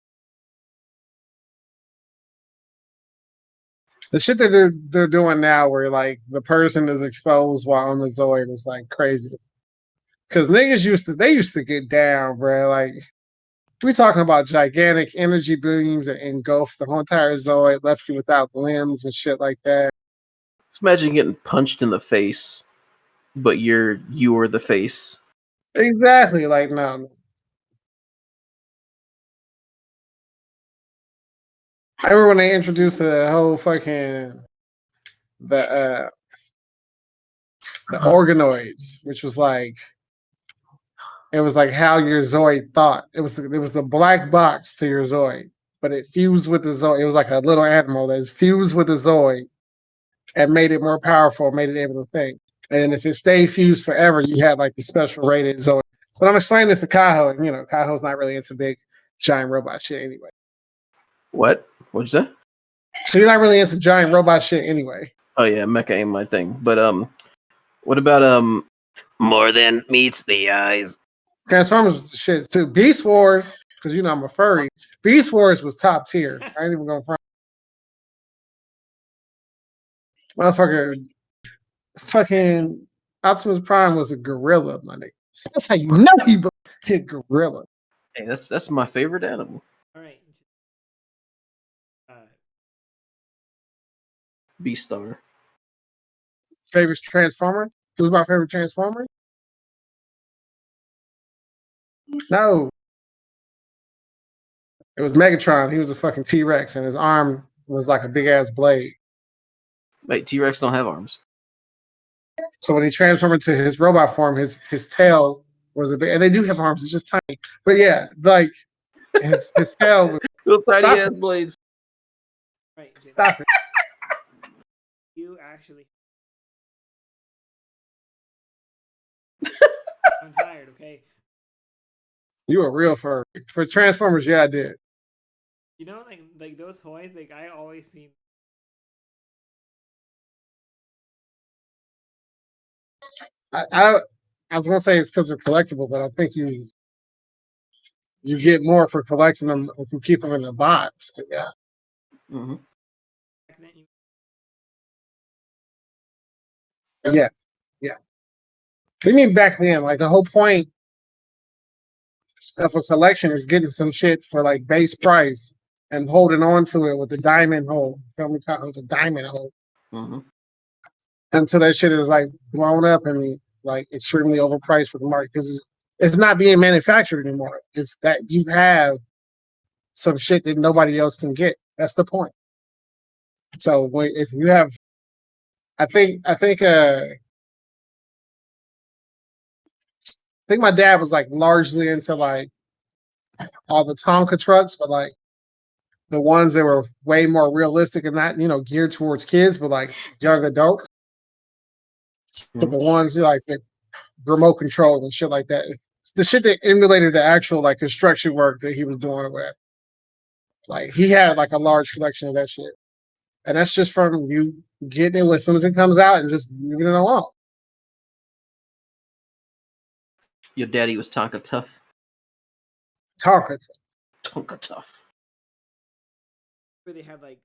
The shit that they're doing now, where like the person is exposed while on the Zoid, is like crazy. Because niggas used to get down, bro. Like we talking about gigantic energy beams that engulf the whole entire Zoid, left you without limbs and shit like that. Just imagine getting punched in the face, but you were the face. Exactly. Like no. I remember when they introduced the whole fucking the organoids, which was like it was like how your Zoid thought. It was the black box to your Zoid, but it fused with the Zoid. It was like a little animal that's fused with the Zoid and made it more powerful, made it able to think. And if it stayed fused forever, you had like the special rated Zoid. But I'm explaining this to Kaho, and you know, Kaho's not really into big giant robot shit anyway. What? What'd you say? So you're not really into giant robot shit anyway. Oh yeah, mecha ain't my thing. But what about more than meets the eyes? Transformers was the shit too. Beastwars, because you know I'm a furry. Beastwars was top tier. I ain't even gonna front. Motherfucker, fucking Optimus Prime was a gorilla, my nigga. That's how you know he hit gorilla. Hey, that's my favorite animal. All right. Beastar. Favorite Transformer? Who's my favorite Transformer? No. It was Megatron. He was a fucking T-Rex, and his arm was like a big ass blade. Wait, T-Rex don't have arms. So when he transformed into his robot form, his tail was a bit, and they do have arms, it's just tiny. But yeah, like his tail was Little tiny Stop ass it. blades. Right. stop it. You actually. I'm tired. Okay. You a real furry. For Transformers, yeah, I did. You know, like those toys. Like I always see. I was gonna say it's because they're collectible, but I think you get more for collecting them if you keep them in the box. But yeah. Mm-hmm. Yeah. We mean back then, like the whole point of a collection is getting some shit for like base price and holding on to it with the diamond hole. Feel me? The diamond hole. Mm-hmm. Until that shit is like blown up and like extremely overpriced for the market because it's not being manufactured anymore. It's that you have some shit that nobody else can get. That's the point. So if you have, I think my dad was like largely into like all the Tonka trucks, but like the ones that were way more realistic and not, geared towards kids, but like young adults. Mm-hmm. So the ones like that remote control and shit like that. The shit that emulated the actual like construction work that he was doing with. Like he had like a large collection of that shit. And that's just from you getting it as soon as it comes out and just leaving it alone. Your daddy was Tonka tough. Tonka tough. Where they had like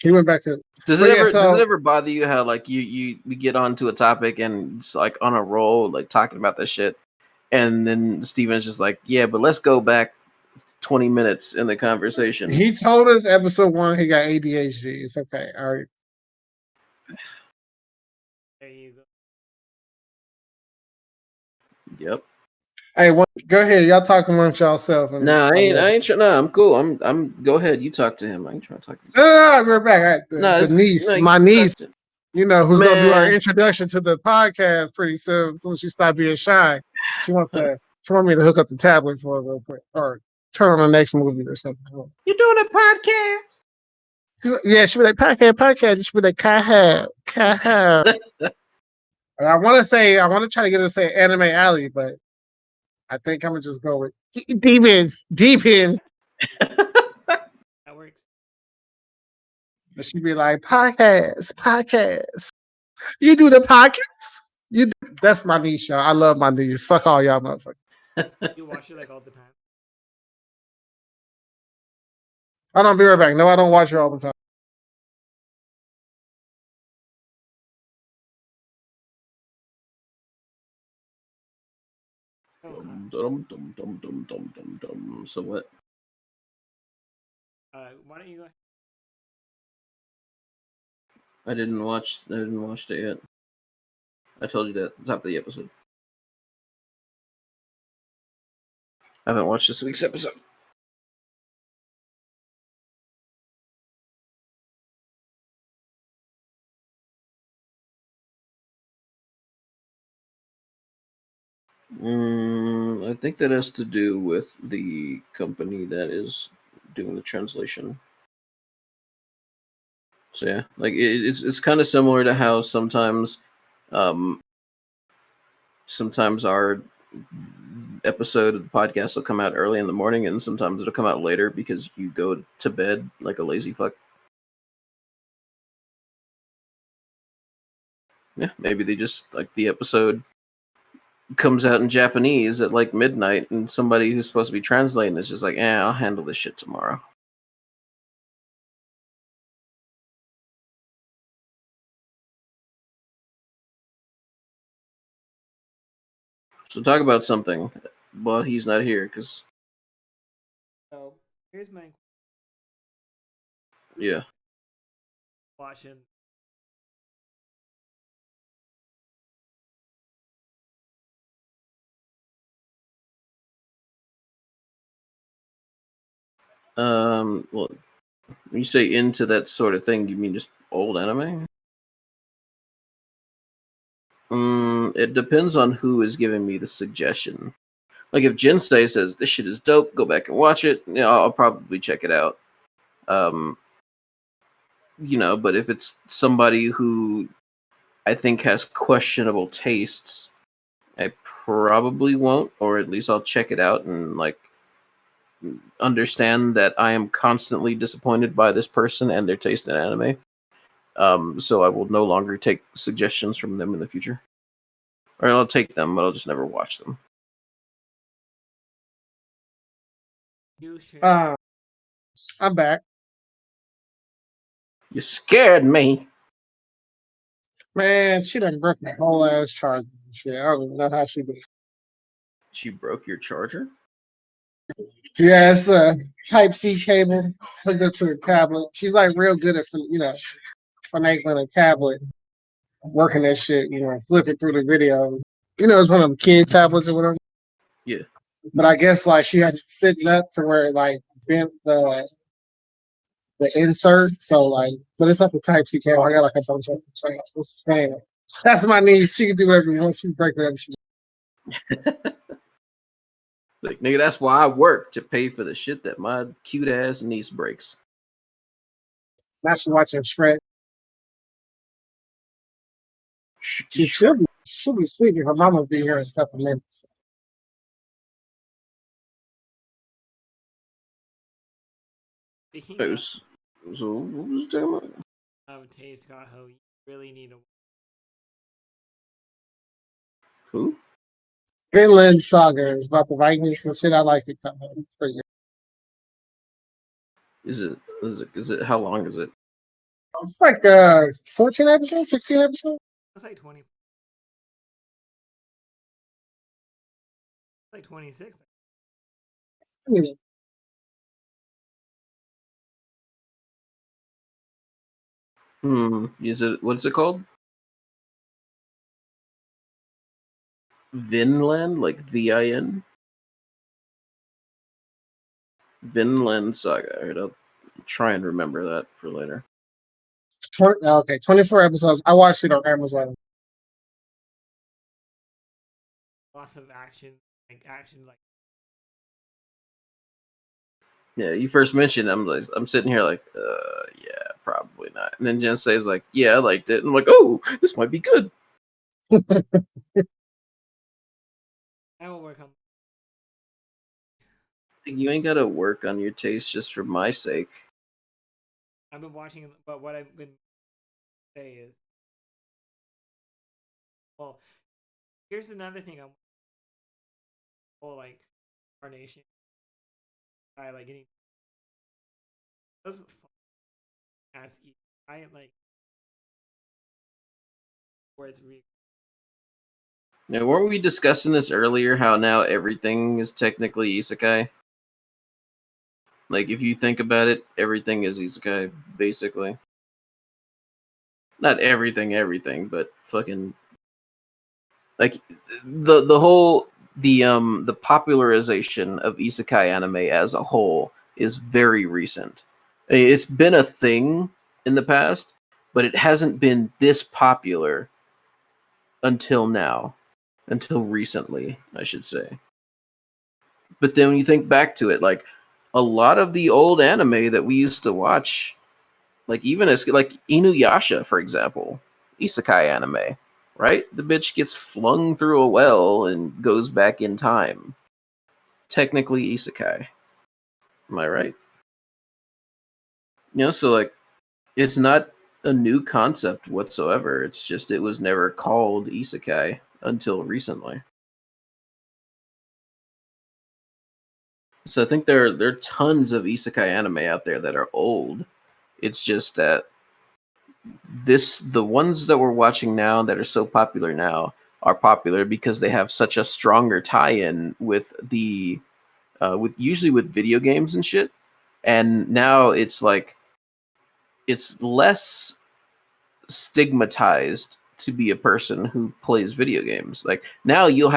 he went back to. Does it ever bother you how like we get onto a topic and it's like on a roll, like talking about this shit, and then Steven's just like, yeah, but let's go back 20 minutes in the conversation. He told us episode 1 he got ADHD. It's okay. All right. There you go. Yep. Hey, go ahead. Y'all talk amongst yourself. No, I ain't. No, I'm cool. I'm. Go ahead. You talk to him. I ain't trying to talk to. No, we're back. My niece, who's gonna do our introduction to the podcast pretty soon. As soon as she stop being shy, she wants me to hook up the tablet for her real quick, or turn on the next movie or something. You're doing a podcast? Yeah, she be like podcast. She be like Kaho. I want to try to get her to say Anime Alley, but I think I'm gonna just go with deep in. That works. But she'd be like, podcast. You do the podcast? That's my niece, y'all. I love my niece. Fuck all y'all motherfuckers. You watch it like all the time. I don't be right back. No, I don't watch her all the time. So what? Why don't you go? I didn't watch it yet. I told you that at the top of the episode. I haven't watched this week's episode. I think that has to do with the company that is doing the translation. So yeah, like it's kind of similar to how sometimes our episode of the podcast will come out early in the morning, and sometimes it'll come out later because you go to bed like a lazy fuck. Yeah, maybe they just like the episode comes out in Japanese at like midnight, and somebody who's supposed to be translating is just like, I'll handle this shit tomorrow. So talk about something while he's not here, because. So here's my. Yeah. Watching. Well, when you say into that sort of thing, you mean just old anime? It depends on who is giving me the suggestion. Like if Jinsei says this shit is dope, go back and watch it. I'll probably check it out. But if it's somebody who I think has questionable tastes, I probably won't, or at least I'll check it out and like understand that I am constantly disappointed by this person and their taste in anime. So I will no longer take suggestions from them in the future. Or I'll take them, but I'll just never watch them. You should. I'm back. You scared me. Man, she done broke my whole ass charger. Shit, I don't even know how she did. She broke your charger? Yeah, it's the Type-C cable hooked up to the tablet. She's like real good at, finagling a tablet, working that shit, flipping through the video. It's one of them kid tablets or whatever. Yeah. But I guess like she had it sitting up to where it like bent the insert. So like, but it's like a Type-C cable. I got like a bunch of things. That's my niece. She can do whatever she wants. She can break whatever she wants. Like, nigga, that's why I work, to pay for the shit that my cute ass niece breaks. Now she's watching Shrek. She'll be sleeping. Her mama will be here in a couple minutes. Speaking So what was the talking of taste, Kaho, you really need to. Who? Vinland Saga is about the Vikings and shit. I like it. It's pretty good. Is it how long is it? It's like 14 episodes, 16 episodes. It's like 20. It's like 26. Is it, what's it called? Vinland, like VIN? Vinland Saga. All right, I'll try and remember that for later. 24 episodes. I watched it on Amazon. Lots of action, like. Yeah, you first mentioned it, I'm sitting here like, yeah, probably not. And then Jinsei's like, yeah, I liked it. And I'm like, oh, this might be good. I will work on. You ain't gotta work on your taste just for my sake. I've been watching, but what I've been say is, well, here's another thing I'm. Oh, like, Reincarnation. I like getting. Those as I like. Where it's real. Now, weren't we discussing this earlier? How now everything is technically isekai. Like, if you think about it, everything is isekai, basically. Not everything, but fucking like the whole the popularization of isekai anime as a whole is very recent. It's been a thing in the past, but it hasn't been this popular until now, until recently, I should say. But then when you think back to it, like a lot of the old anime that we used to watch, like even as like Inuyasha, for example, isekai anime, right? The bitch gets flung through a well and goes back in time. Technically isekai. Am I right? So like it's not a new concept whatsoever. It's just it was never called isekai until recently. So I think there are tons of isekai anime out there that are old. It's just that the ones that we're watching now that are so popular now are popular because they have such a stronger tie-in with the with usually with video games and shit. And now it's like it's less stigmatized to be a person who plays video games. Like now you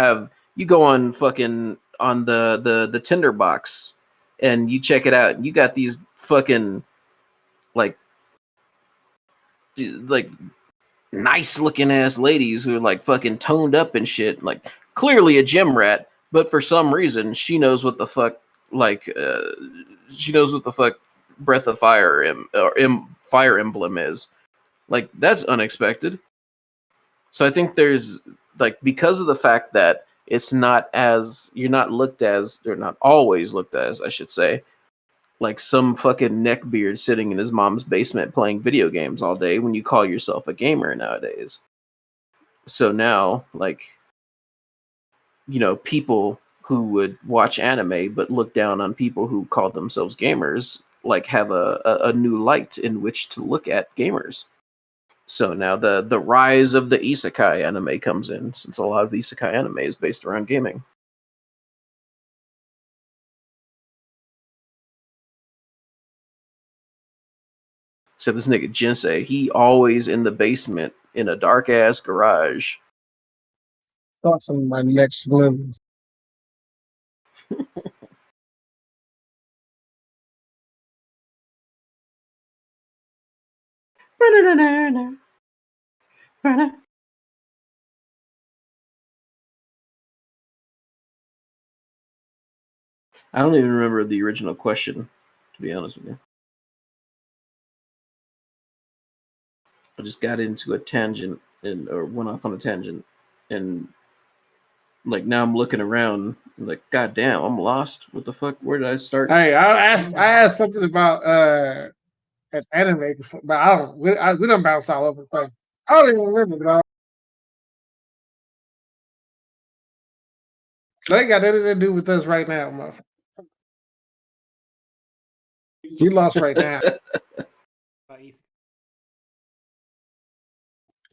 go on fucking on the Tinder box and you check it out and you got these fucking like nice looking ass ladies who are like fucking toned up and shit, like clearly a gym rat, but for some reason she knows what the fuck she knows what the fuck Breath of Fire Fire Emblem is. Like that's unexpected. So I think there's like because of the fact that it's not as you're not looked as or not always looked as, I should say, like some fucking neckbeard sitting in his mom's basement playing video games all day when you call yourself a gamer nowadays. So now, like, you know, people who would watch anime but look down on people who call themselves gamers, like, have a new light in which to look at gamers. So now the rise of the Isekai anime comes in, since a lot of the Isekai anime is based around gaming. Except this nigga Jinsei, he always in the basement in a dark ass garage. Thoughts on my next move. I don't even remember the original question, to be honest with you. I just got into a tangent or went off on a tangent, and like now I'm looking around, like, god damn, I'm lost. What the fuck? Where did I start? Hey, I asked something about an anime before, but I don't. We don't bounce all over the place. I don't even remember, bro. They ain't got anything to do with us right now, motherfucker. We lost right now.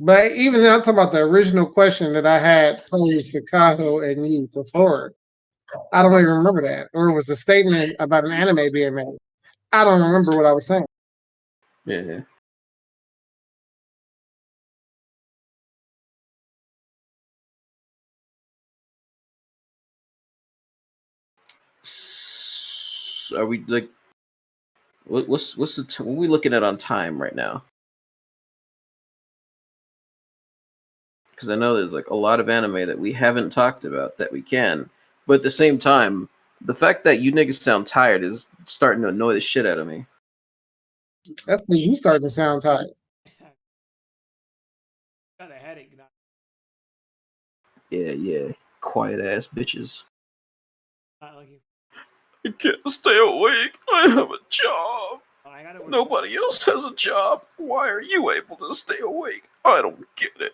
But even then, I'm talking about the original question that I had posed to Kaho and you before. I don't even remember that. Or it was a statement about an anime being made. I don't remember what I was saying. Yeah. Are we like what's what are we looking at on time right now? Because I know there's like a lot of anime that we haven't talked about that we can, but at the same time, the fact that you niggas sound tired is starting to annoy the shit out of me. That's because you starting to sound tired. Got a headache. Yeah. Quiet ass bitches. Not looking. I can't stay awake. I have a job. I gotta work. Nobody else has a job. Why are you able to stay awake? I don't get it.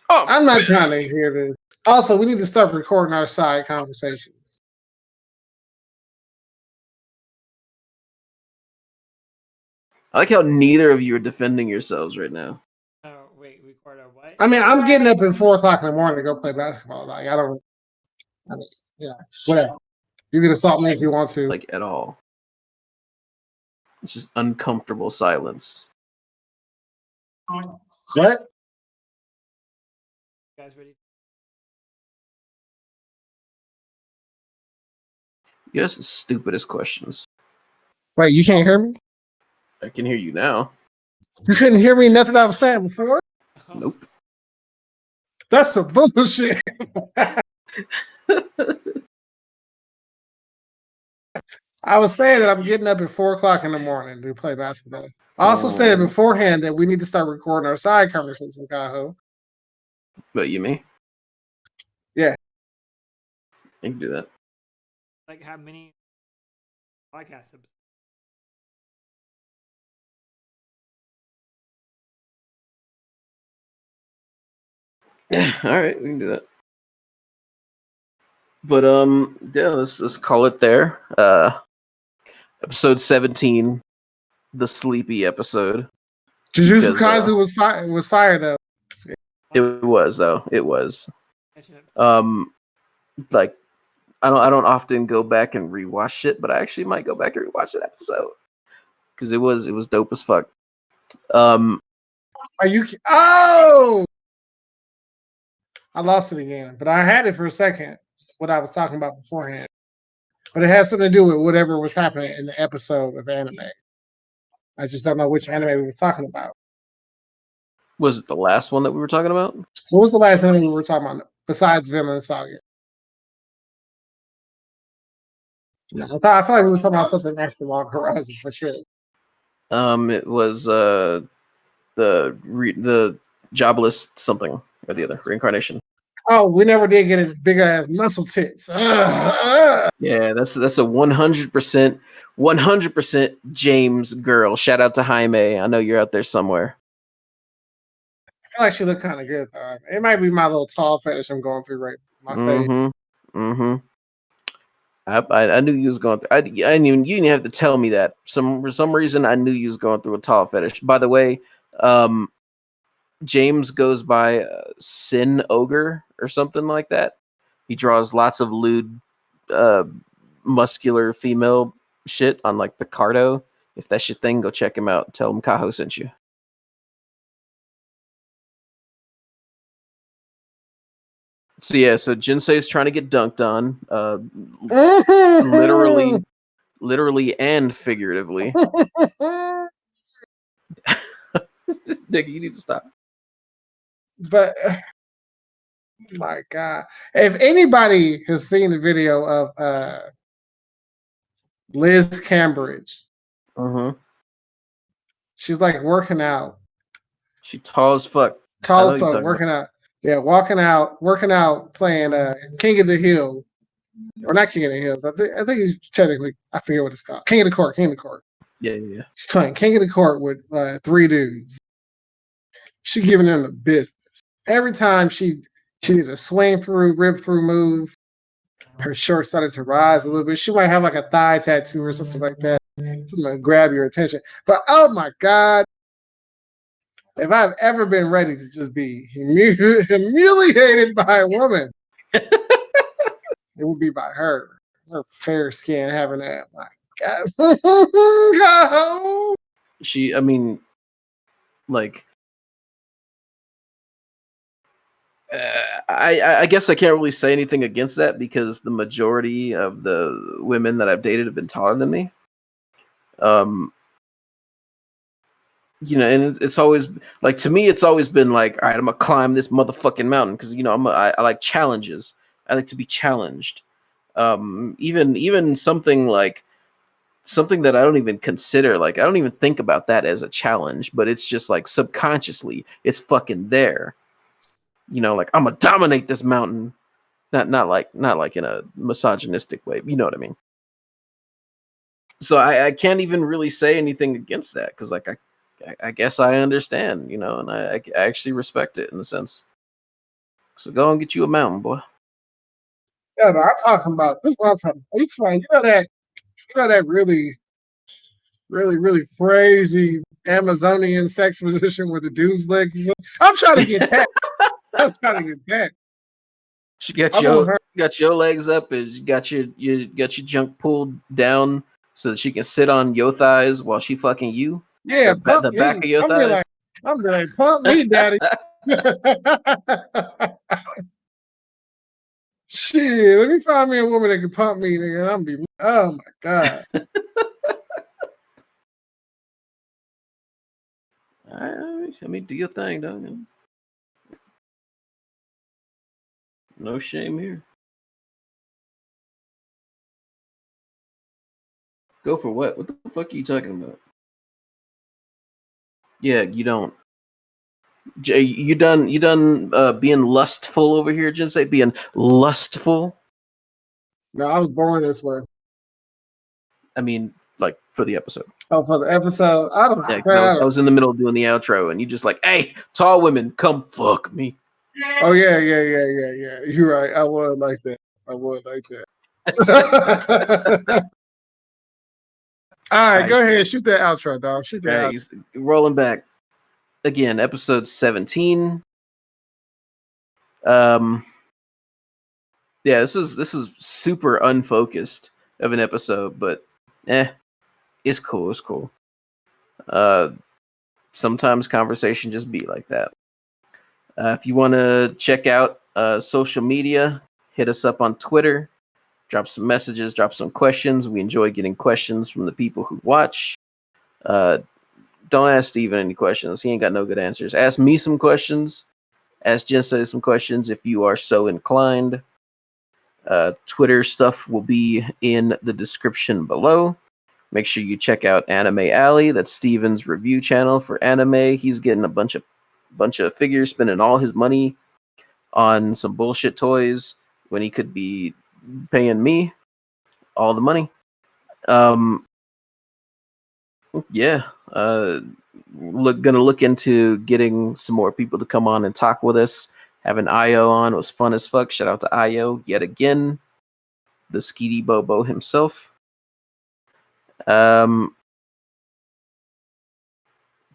I'm not trying to hear this. Also, we need to start recording our side conversations. I like how neither of you are defending yourselves right now. Oh, wait, record our what? I mean, I'm getting up at 4 o'clock in the morning to go play basketball. Like, I mean, yeah, whatever. You can assault me if you want to. Like, at all. It's just uncomfortable silence. What? You guys ready? You ask the stupidest questions. Wait, you can't hear me? I can hear you now. You couldn't hear me nothing I was saying before? Nope. That's some bullshit. I was saying that I'm getting up at 4 o'clock in the morning to play basketball. I also said beforehand that we need to start recording our side conversations in Kaho. But you me? Yeah. You can do that. Like, how many podcast episodes? Yeah, all right, we can do that. But yeah, let's call it there. Episode 17, the sleepy episode. Jujutsu Kaisen was fire though. It was though. It was. Like I don't often go back and rewatch shit, but I actually might go back and rewatch that episode because it was dope as fuck. Are you? Oh, I lost it again, but I had it for a second. What I was talking about beforehand, but it has something to do with whatever was happening in the episode of anime. I just don't know which anime we were talking about. Was it the last one that we were talking about? What was the last anime we were talking about besides Vinland Saga? No, I feel like we were talking about something extra long horizon for sure. It was the Jobless something or the other, Reincarnation. Oh, we never did get a big ass muscle tits. Yeah, that's a 100% James girl. Shout out to Jaime. I know you're out there somewhere. I feel like she looked kind of good though. It might be my little tall fetish I'm going through right now. My face. Mm-hmm. I knew you was going through. I didn't even, you didn't have to tell me that. For some reason, I knew you was going through a tall fetish. By the way, James goes by Sin Ogre or something like that. He draws lots of lewd, muscular female shit on like Picardo. If that's your thing, go check him out. Tell him Kaho sent you. So yeah, so Jinsei is trying to get dunked on, literally and figuratively. Nigga, you need to stop. But my God, if anybody has seen the video of Liz Cambridge, she's like working out. She tall as fuck. Tall as fuck, working out. Yeah, working out, playing King of the Hill. Or not King of the Hills. I think he's technically, I forget what it's called. King of the Court. Yeah. She's playing King of the Court with 3 dudes. She giving them the business. Every time she did a swing through, rip through move, her shorts started to rise a little bit. She might have like a thigh tattoo or something like that. Something to grab your attention. But oh my God, if I've ever been ready to just be humiliated by a woman, it would be by her. Her fair skin having that. My God. She, I mean, like, I guess I can't really say anything against that because the majority of the women that I've dated have been taller than me. You know, and it's always like, to me, it's always been like, all right, I'm gonna climb this motherfucking mountain because, you know, I like challenges. I like to be challenged. Even something like something that I don't even consider, like I don't even think about that as a challenge, but it's just like subconsciously, it's fucking there. You know, like I'm gonna dominate this mountain. Not like in a misogynistic way. You know what I mean? So I can't even really say anything against that because like I guess I understand, you know, and I actually respect it in a sense. So go and get you a mountain, boy. Yeah, no, I'm talking about this. What I'm talking about. You know that really crazy Amazonian sex position with the dude's legs. I'm trying to get that. She got your legs up, and you got your junk pulled down so that she can sit on your thighs while she fucking you. Yeah, the back of your thighs. I'm like, pump me, daddy. Shit, let me find me a woman that can pump me, nigga. I'm be. Oh my God. All right, I mean, do your thing, dog. No shame here. Go for what? What the fuck are you talking about? Yeah, you don't. You done being lustful over here, Jinsei? Being lustful? No, I was born this way. I mean, like for the episode. Oh, for the episode? I don't know. Yeah, I was in the middle of doing the outro, and you just like, hey, tall women, come fuck me. Oh yeah. You're right. I would like that. All right, go ahead. Shoot that outro, dog. Shoot that outro. Rolling back. Again, episode 17. Yeah, this is super unfocused of an episode, but it's cool. It's cool. Sometimes conversation just be like that. If you want to check out social media, hit us up on Twitter. Drop some messages, drop some questions. We enjoy getting questions from the people who watch. Don't ask Steven any questions. He ain't got no good answers. Ask me some questions. Ask Jinsei some questions if you are so inclined. Twitter stuff will be in the description below. Make sure you check out Anime Alley. That's Steven's review channel for anime. He's getting a bunch of figures, spending all his money on some bullshit toys when he could be paying me all the money. Yeah, gonna look into getting some more people to come on and talk with us. Having Io on was fun as fuck. Shout out to Io yet again, the Skidibobo himself. I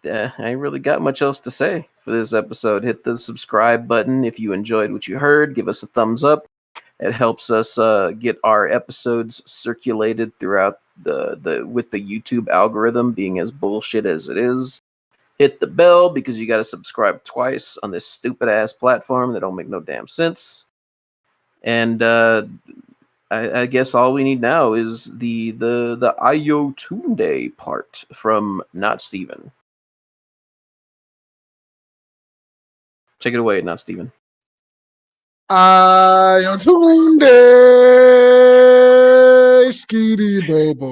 ain't really got much else to say for this episode. Hit the subscribe button if you enjoyed what you heard. Give us a thumbs up. It helps us get our episodes circulated throughout the with the YouTube algorithm being as bullshit as it is. Hit the bell because you got to subscribe twice on this stupid ass platform that don't make no damn sense. And I guess all we need now is the Ayo Tunde part from Not Steven. Take it away, Not Steven. Ayo Tunde Skidibobo.